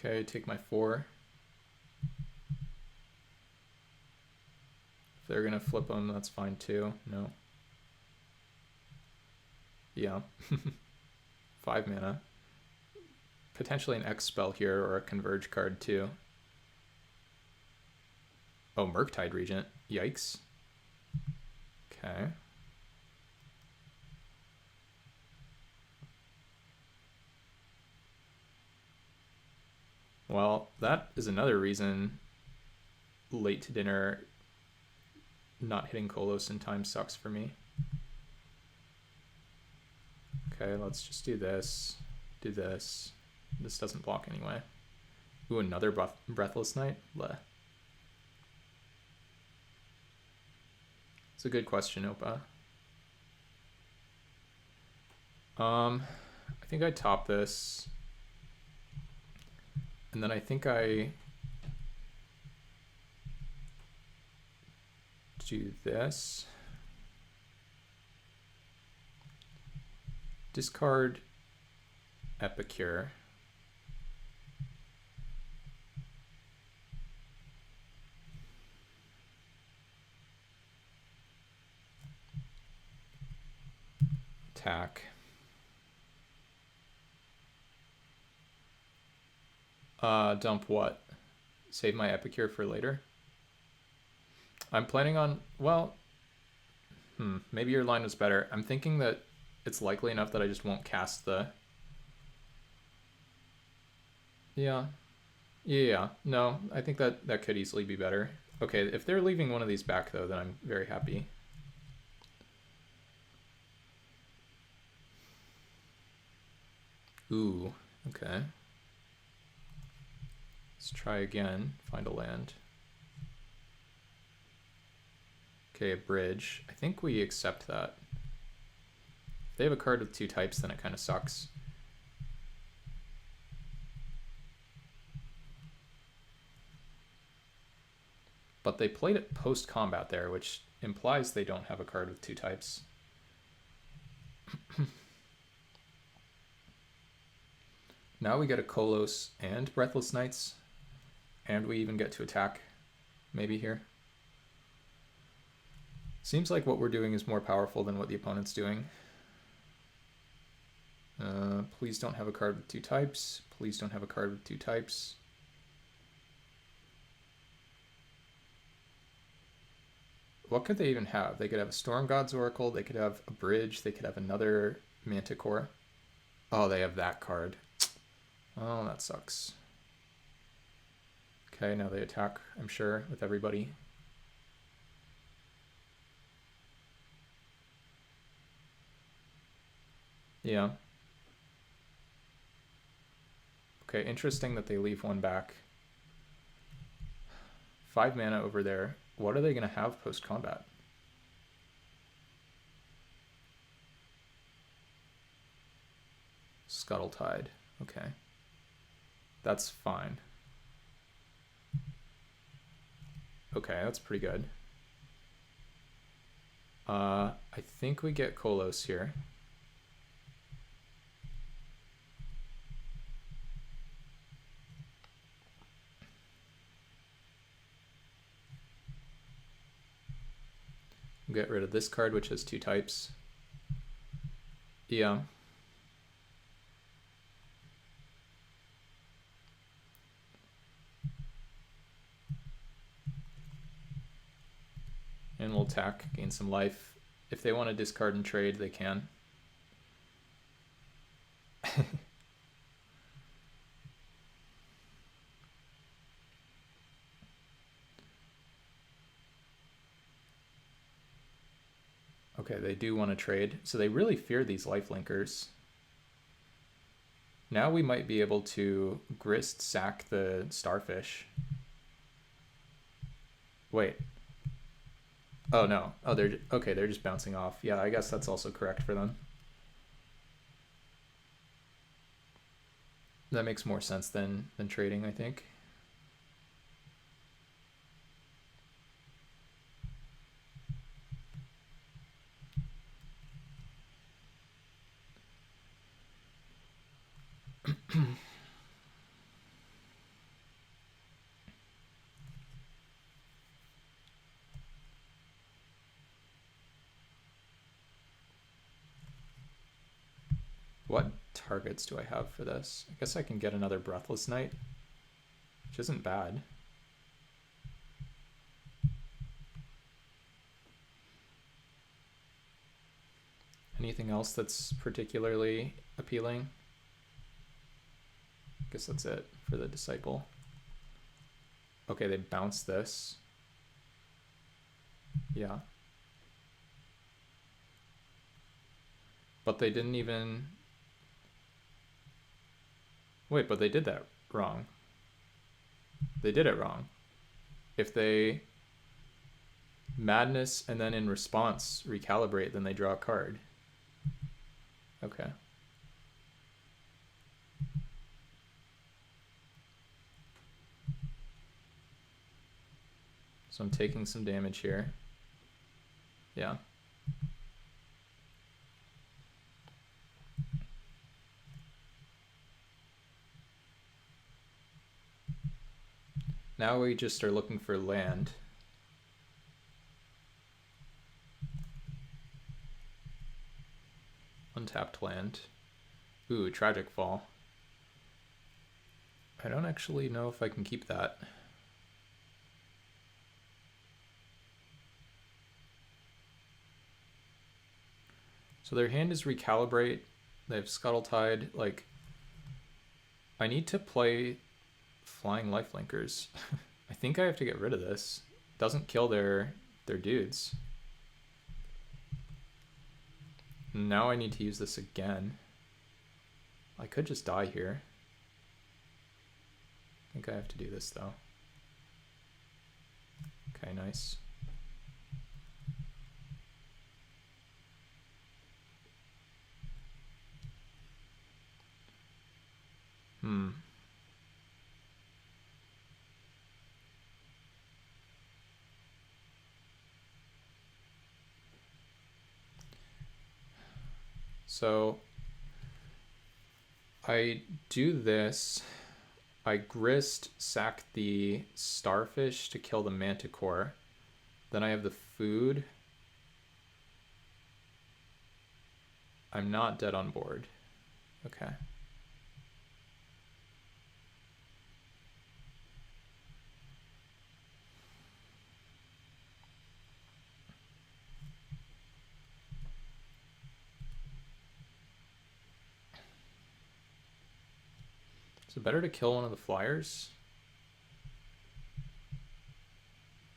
Okay, take my 4. If they're gonna flip them, that's fine too. No. Yeah. 5 mana. Potentially an X spell here or a Converge card too. Oh, Murktide Regent. Yikes. Okay. Well, that is another reason late to dinner not hitting Kolos in time sucks for me. Okay, let's just do this. Do this. This doesn't block anyway. Ooh, another Breathless Knight? Bleh. It's a good question, Opa. I think I top this. And then I think I do this. Discard Epicure. Attack. Dump what? Save my Epicure for later? I'm planning on, well, maybe your line was better. I'm thinking that it's likely enough that I just won't cast the... Yeah. No, I think that could easily be better. Okay, if they're leaving one of these back though, then I'm very happy. Ooh, okay. Let's try again, find a land. Okay, a bridge. I think we accept that. If they have a card with 2 types, then it kind of sucks. But they played it post-combat there, which implies they don't have a card with 2 types. Now we get a Kolos and Breathless Knights, and we even get to attack, maybe here. Seems like what we're doing is more powerful than what the opponent's doing. Please don't have a card with 2 types. Please don't have a card with 2 types. What could they even have? They could have a Storm God's Oracle, they could have a bridge, they could have another Manticore. Oh, they have that card. Oh, that sucks. Okay, now they attack, I'm sure, with everybody. Yeah. Okay, interesting that they leave 1 back. 5 mana over there. What are they going to have post-combat? Scuttle-Tide. Okay. That's fine. Okay, that's pretty good. I think we get Kolos here. Get rid of this card, which has 2 types. Yeah. And we'll attack, gain some life. If they want to discard and trade, they can. Okay, they do want to trade. So they really fear these lifelinkers. Now we might be able to Grist sack the Starfish. Wait. Oh, no. Oh, they're just bouncing off. Yeah, I guess that's also correct for them. That makes more sense than trading, I think. What targets do I have for this? I guess I can get another Breathless Knight, which isn't bad. Anything else that's particularly appealing? I guess that's it for the Disciple. Okay, they bounce this. Yeah. But they didn't even... Wait, but they did that wrong. They did it wrong. If they Madness and then in response recalibrate, then they draw a card. Okay. So I'm taking some damage here. Yeah. Now we just are looking for land. Untapped land. Ooh, Tragic Fall. I don't actually know if I can keep that. So their hand is Recalibrate. They have Scuttle Tide. Like, I need to play Flying Lifelinkers. I think I have to get rid of this. Doesn't kill their dudes. Now I need to use this again. I could just die here. I think I have to do this though. Okay, nice. So I do this. I Grist, sack the Starfish to kill the Manticore. Then I have the food. I'm not dead on board. Okay. Is it better to kill one of the flyers?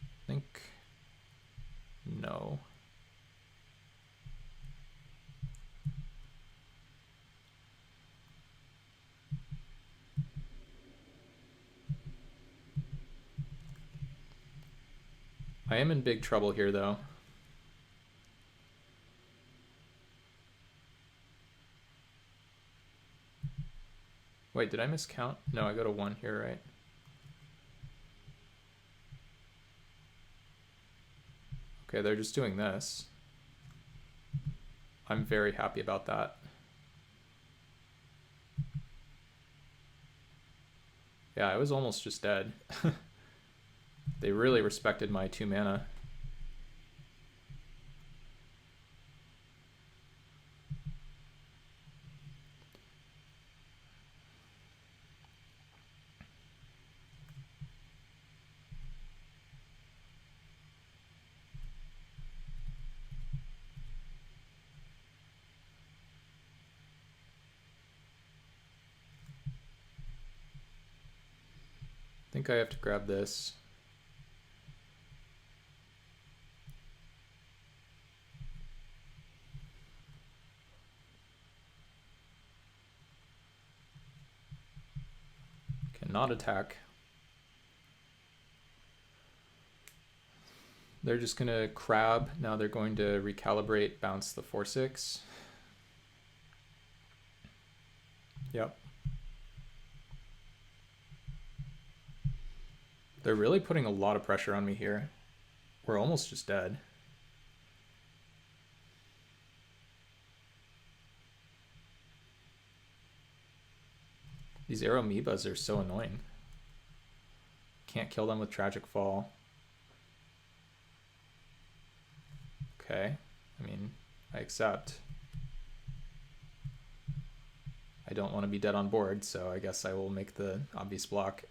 I think no. I am in big trouble here though. Wait, did I miscount? No, I go to 1 here, right? Okay, they're just doing this. I'm very happy about that. Yeah, I was almost just dead. They really respected my 2 mana. I think I have to grab this. Cannot attack. They're just going to crab. Now they're going to recalibrate, bounce the 4/6. Yep. They're really putting a lot of pressure on me here. We're almost just dead. These amoebas are so annoying. Can't kill them with Tragic Fall. Okay, I mean, I accept. I don't want to be dead on board, so I guess I will make the obvious block.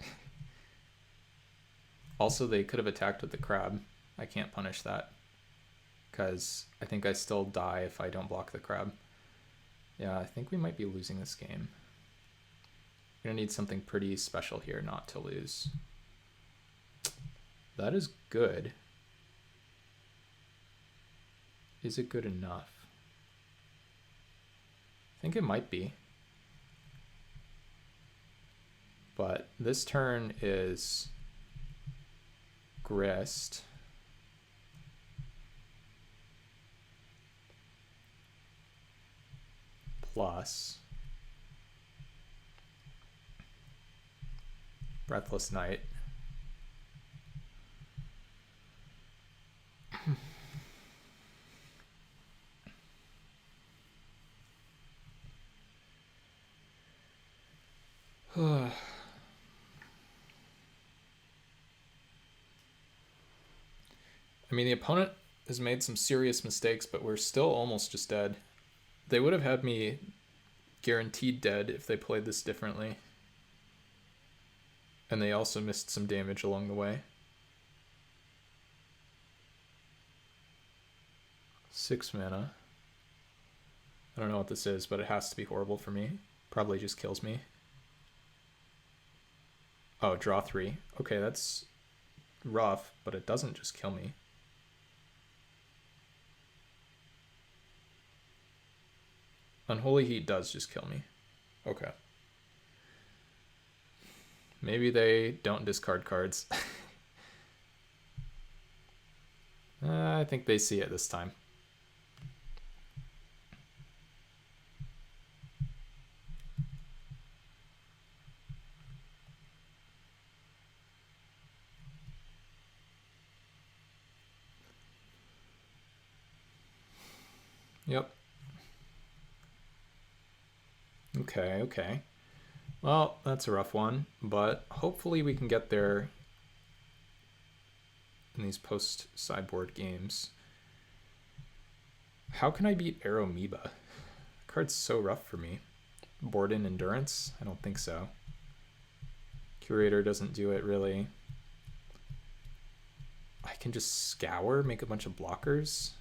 Also, they could have attacked with the crab. I can't punish that, because I think I still die if I don't block the crab. Yeah, I think we might be losing this game. We're gonna need something pretty special here not to lose. That is good. Is it good enough? I think it might be. But this turn is Grist. Plus Breathless Night. I mean, the opponent has made some serious mistakes, but we're still almost just dead. They would have had me guaranteed dead if they played this differently. And they also missed some damage along the way. 6 mana. I don't know what this is, but it has to be horrible for me. Probably just kills me. Oh, draw 3. Okay, that's rough, but it doesn't just kill me. Unholy Heat does just kill me. Okay. Maybe they don't discard cards. I think they see it this time. Yep. Okay. Well, that's a rough one, but hopefully we can get there in these post-sideboard games. How can I beat Amoeba? Card's so rough for me. Board in Endurance? I don't think so. Curator doesn't do it really. I can just scour, make a bunch of blockers.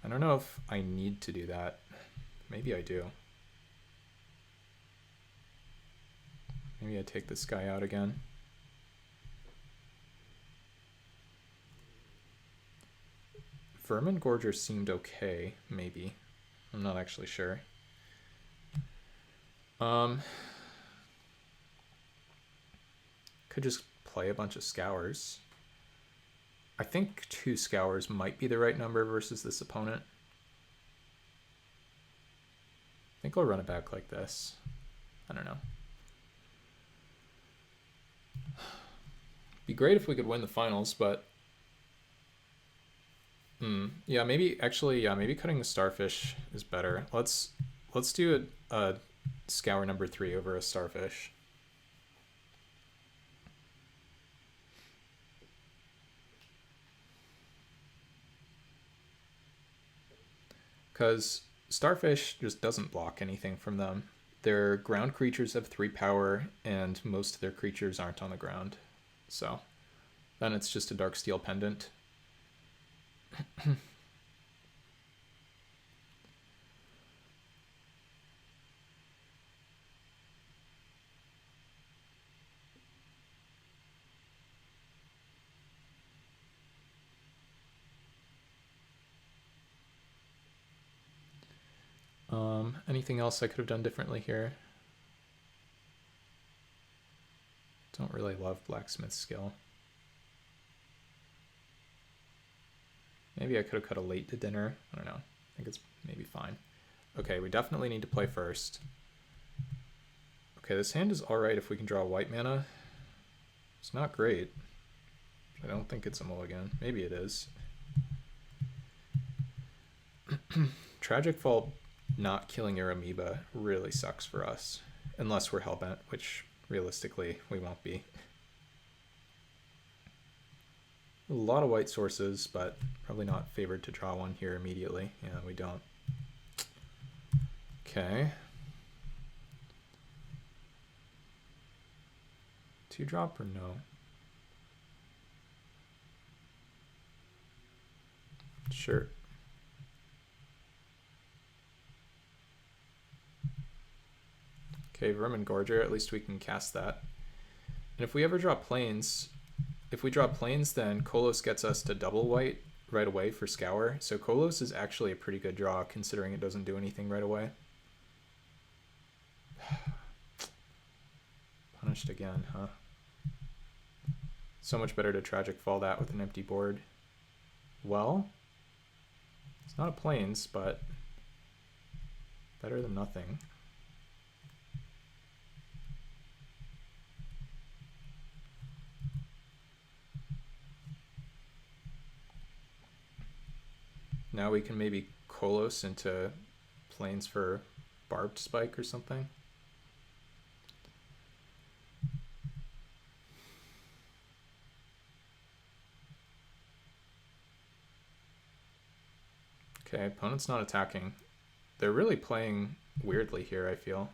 I don't know if I need to do that. Maybe I do. Maybe I take this guy out again. Vermin Gorger seemed okay, maybe. I'm not actually sure. Could just play a bunch of Scours. I think 2 Scours might be the right number versus this opponent. I think I'll run it back like this. I don't know. Be great if we could win the finals, but Yeah, maybe actually, yeah, maybe cutting the starfish is better. Let's do a scour number 3 over a starfish. Because starfish just doesn't block anything from them. Their ground creatures have 3 power, and most of their creatures aren't on the ground. So then it's just a dark steel pendant. Anything else I could have done differently here? Don't really love blacksmith skill. Maybe I could have cut a late to dinner. I don't know. I think it's maybe fine. Okay, we definitely need to play first. Okay, this hand is alright if we can draw white mana. It's not great. I don't think it's a mulligan. Maybe it is. Tragic Fall not killing your amoeba really sucks for us. Unless we're Hellbent, which realistically we won't be. A lot of white sources, but probably not favored to draw one here immediately. Yeah, we don't. Okay. 2-drop or no? Sure. Okay, Vermin Gorger, at least we can cast that. And if we ever draw planes, if we draw planes, then Kolos gets us to double white right away for Scour. So Kolos is actually a pretty good draw considering it doesn't do anything right away. Punished again, huh? So much better to Tragic Fall that with an empty board. Well, it's not a planes, but better than nothing. Now we can maybe Kolos into planes for Barbed Spike or something. Okay, opponent's not attacking. They're really playing weirdly here, I feel.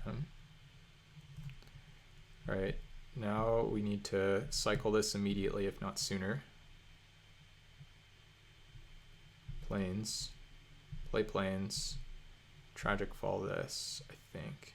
Okay. Alright, now we need to cycle this immediately, if not sooner. Planes. Play planes. Tragic Fall this, I think.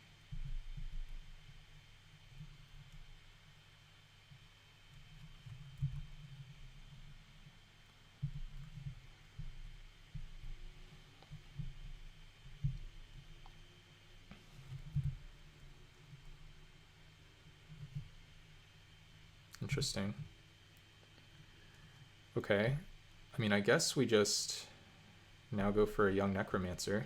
Interesting. Okay. I mean, I guess we just now go for a young necromancer.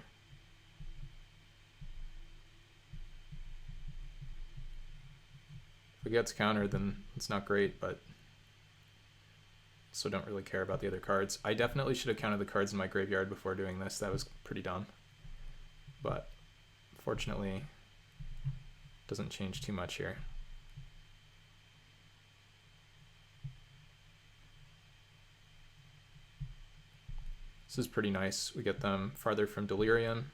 If it gets countered, then it's not great, but also don't really care about the other cards. I definitely should have counted the cards in my graveyard before doing this. That was pretty dumb. But fortunately, doesn't change too much here. This is pretty nice. We get them farther from Delirium.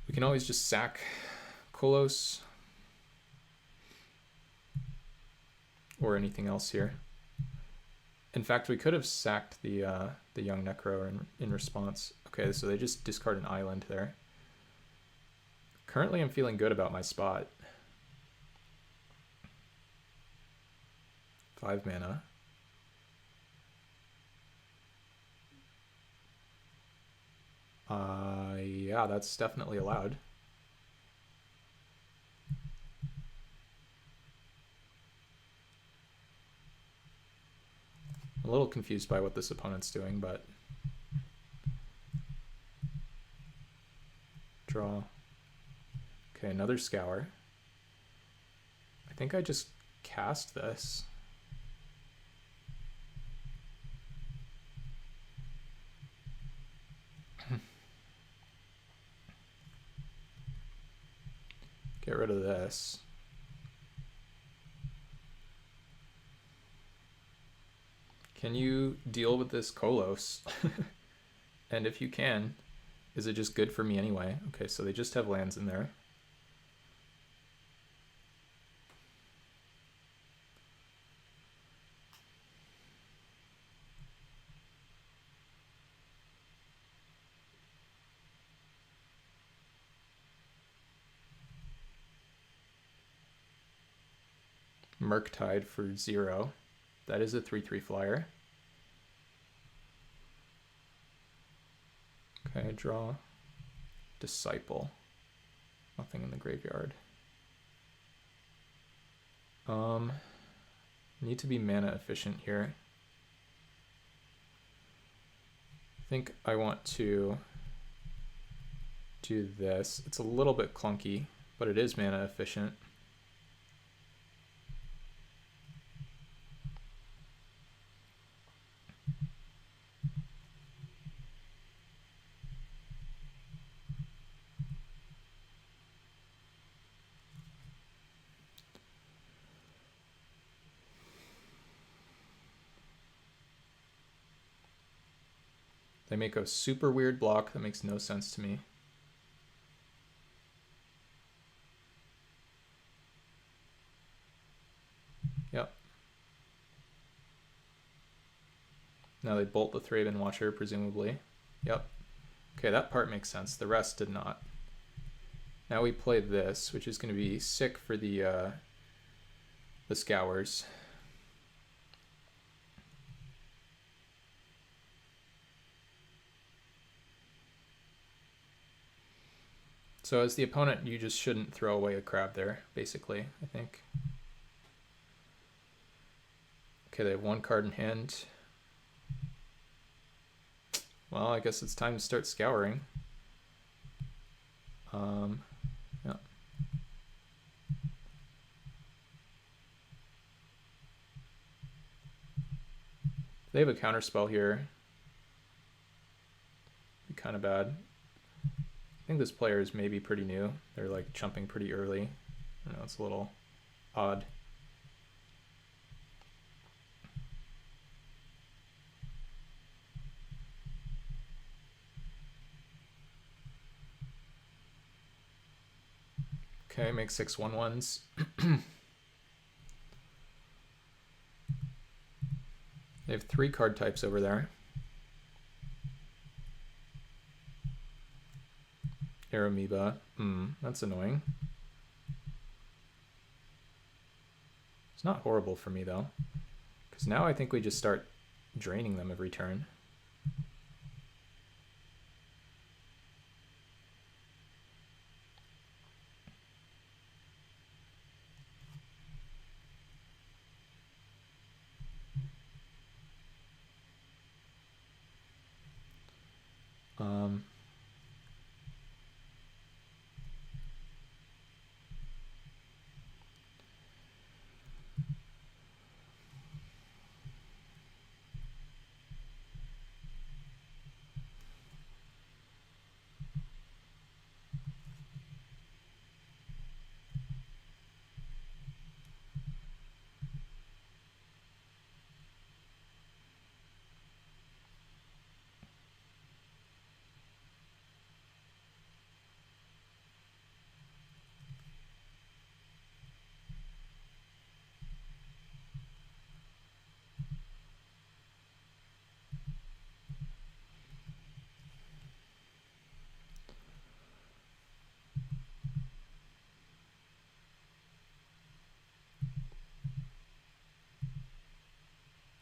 We can always just sack Kolos or anything else here. In fact, we could have sacked the young Necro in response. Okay, so they just discard an island there. Currently, I'm feeling good about my spot. 5 mana. Yeah, that's definitely allowed. I'm a little confused by what this opponent's doing, but draw. Okay, another Scour. I think I just cast this. Get rid of this. Can you deal with this Kolos? And if you can, is it just good for me anyway? Okay, so they just have lands in there. Murktide for 0. That is a 3/3 flyer. Okay, draw. Disciple. Nothing in the graveyard. Need to be mana efficient here. I think I want to do this. It's a little bit clunky, but it is mana efficient. They make a super weird block that makes no sense to me. Yep. Now they bolt the Thraben Watcher, presumably. Yep. Okay, that part makes sense. The rest did not. Now we play this, which is going to be sick for the Scours. So as the opponent, you just shouldn't throw away a crab there, basically, I think. Okay, they have 1 card in hand. Well, I guess it's time to start scouring. Yeah. They have a counterspell here. Be kind of bad. I think this player is maybe pretty new. They're like jumping pretty early. I know, it's a little odd. Okay, make 6 1/1s. They have 3 card types over there. Amoeba. That's annoying. It's not horrible for me though, because now I think we just start draining them every turn.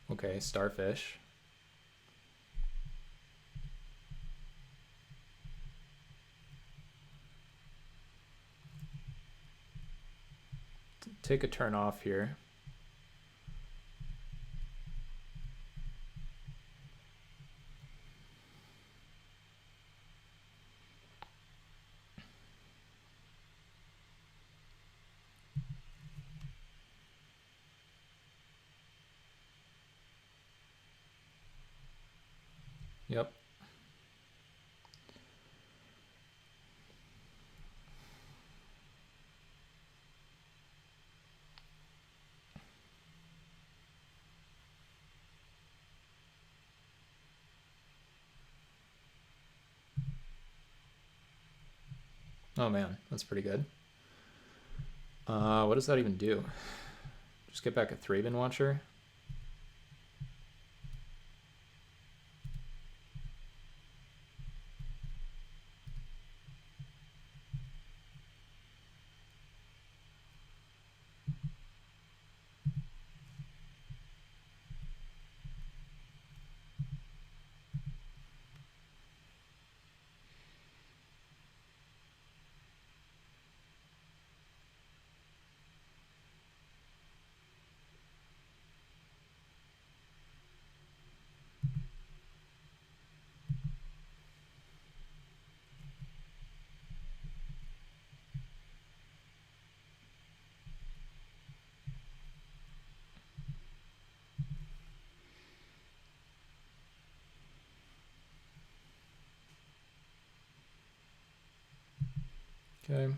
Okay, Starfish. Take a turn off here. Oh man, that's pretty good. What does that even do? Just get back a Thraben Watcher? Okay.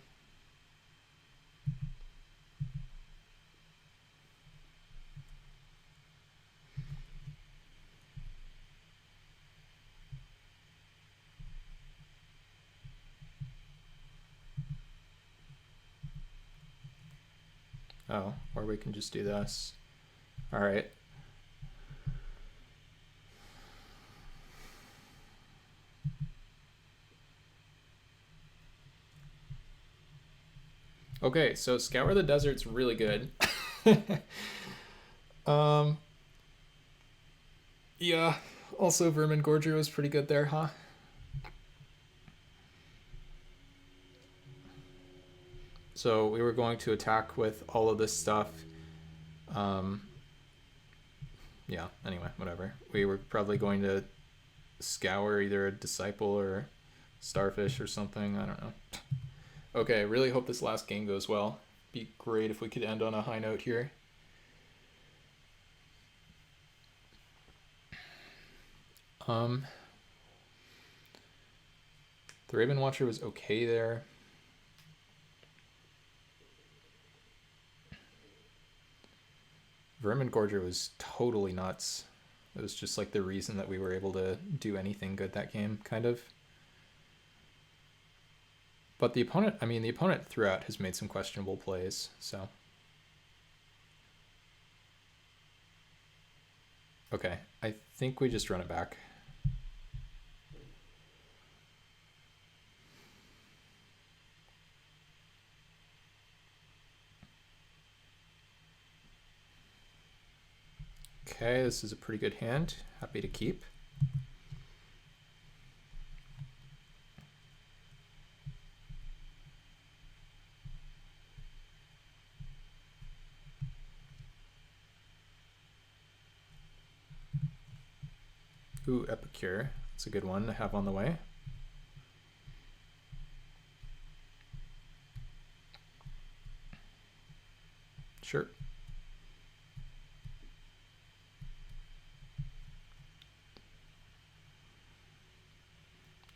Oh, or we can just do this. All right. Okay, so Scour the Desert's really good. um, yeah. Also, Vermin Gorger was pretty good there, huh? So we were going to attack with all of this stuff. Yeah, anyway, whatever. We were probably going to scour either a Disciple or Starfish or something. I don't know. Okay, I really hope this last game goes well. Be great if we could end on a high note here. The Raven Watcher was okay there. Vermin Gorger was totally nuts. It was just like the reason that we were able to do anything good that game, kind of. But the opponent throughout has made some questionable plays, so. Okay, I think we just run it back. Okay, this is a pretty good hand. Happy to keep. Ooh, Epicure. That's a good one to have on the way. Sure.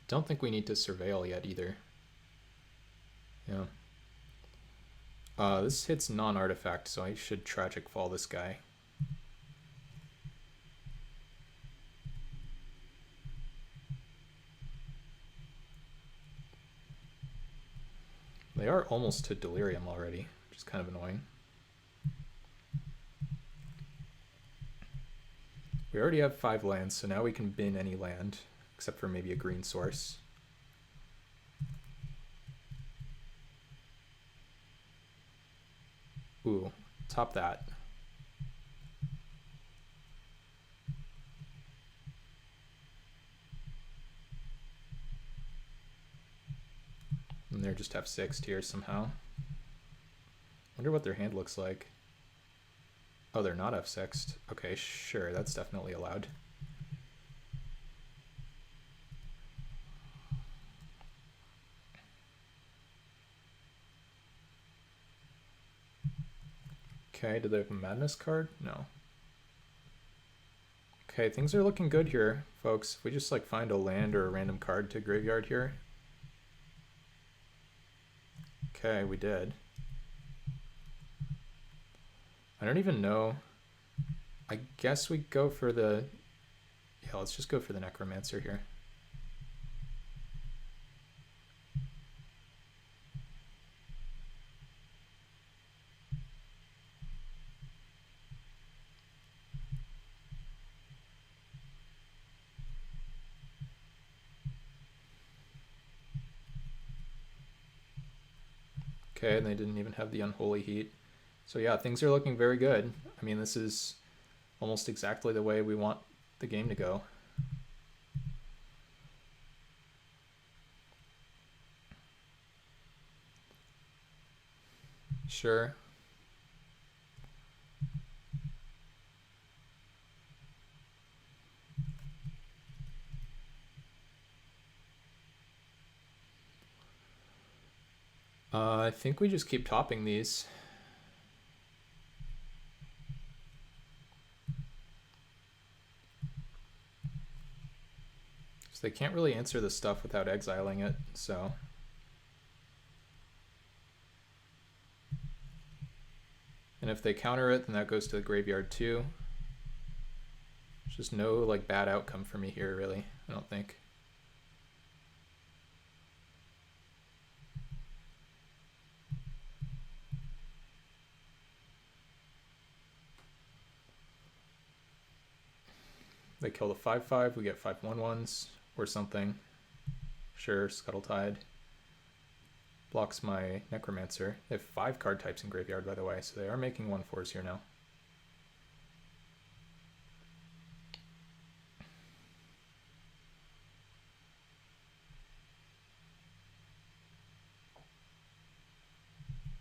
Don't think we need to surveil yet either. Yeah. This hits non-artifact, so I should Tragic Fall this guy. They are almost to Delirium already, which is kind of annoying. We already have 5 lands, so now we can bin any land, except for maybe a green source. Ooh, top that. And they're just F6'd here somehow. Wonder what their hand looks like. Oh, they're not F6'd. Okay, sure, that's definitely allowed. Okay, do they have a Madness card? No. Okay, things are looking good here, folks. If we just like find a land or a random card to graveyard here. Okay, we did. I don't even know. I guess we go for the... Yeah, let's just go for the Necromancer here. Okay, and they didn't even have the Unholy Heat. So yeah, things are looking very good. I mean, this is almost exactly the way we want the game to go. Sure. I think we just keep topping these. So they can't really answer this stuff without exiling it, so... And if they counter it, then that goes to the graveyard too. There's just no like bad outcome for me here, really, I don't think. They kill the 5/5, we get 5 1/1s or something. Sure, Scuttletide. Blocks my Necromancer. They have 5 card types in graveyard, by the way, so they are making 1/4s here now.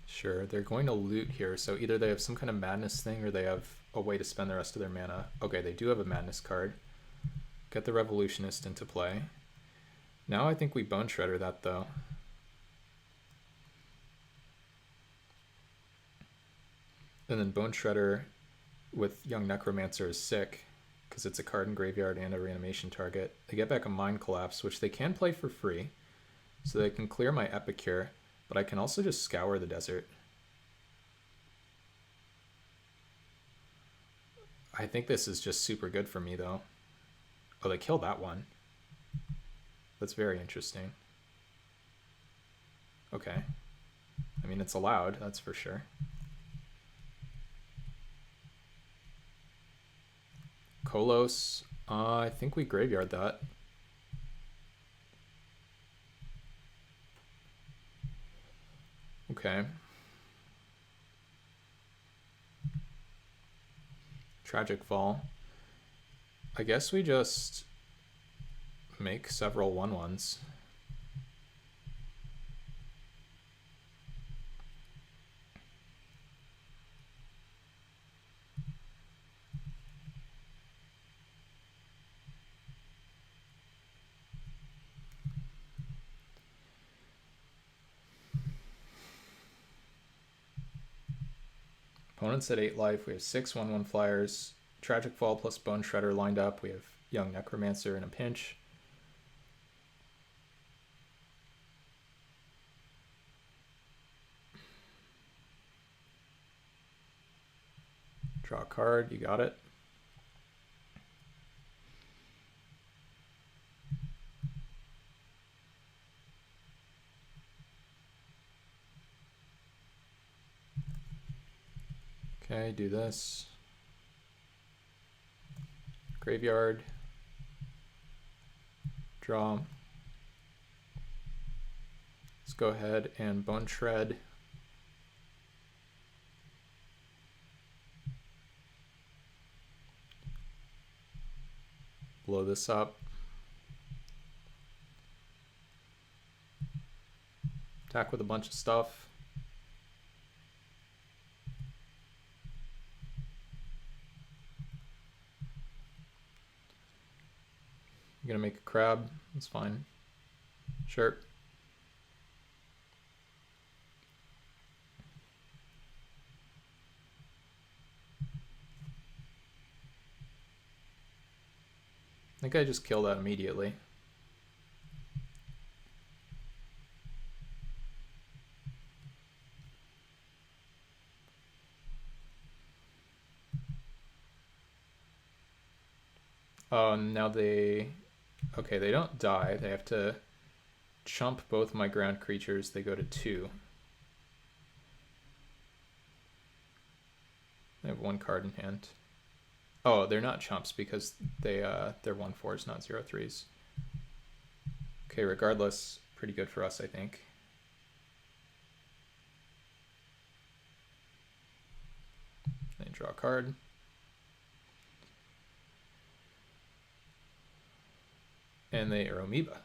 Sure, they're going to loot here, so either they have some kind of madness thing or they have a way to spend the rest of their mana. Okay, they do have a madness card. Get the Revolutionist into play. Now I think we Bone Shredder that, though. And then Bone Shredder with Young Necromancer is sick, because it's a card in graveyard and a reanimation target. They get back a Mind Collapse, which they can play for free, so they can clear my Epicure, but I can also just scour the desert. I think this is just super good for me, though. Oh, they killed that one. That's very interesting. Okay. I mean, it's allowed, that's for sure. Kolos, I think we graveyard that. Okay. Tragic Fall. I guess we just make several 1/1s. Opponents at 8 life. We have 6 1/1 flyers. Tragic Fall plus Bone Shredder lined up. We have Young Necromancer in a pinch. Draw a card. You got it. Okay, do this. Graveyard. Draw. Let's go ahead and Bone Shred. Blow this up. Attack with a bunch of stuff. You're gonna make a crab, that's fine. Sure. I think I just kill that immediately. Oh, now they... Okay, they don't die. They have to chump both my ground creatures. They go to 2. They have 1 card in hand. Oh, they're not chumps because they're 1/4s, not 0/3s. Okay, regardless, pretty good for us, I think. Draw a card. And they are amoeba.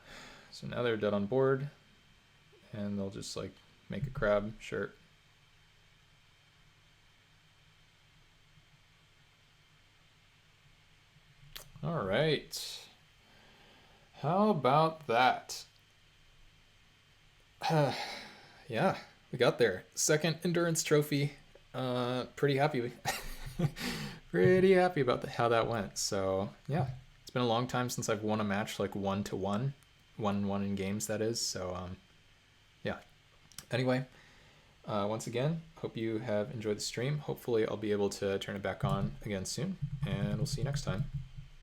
So now they're dead on board. And they'll just like make a crab, sure. All right. How about that? Yeah, we got there. Second endurance trophy. Pretty happy. Pretty happy about how that went. So yeah, it's been a long time since I've won a match like 1-1, 1-1 in games, that is. So yeah. Anyway, once again, hope you have enjoyed the stream. Hopefully I'll be able to turn it back on again soon, and we'll see you next time.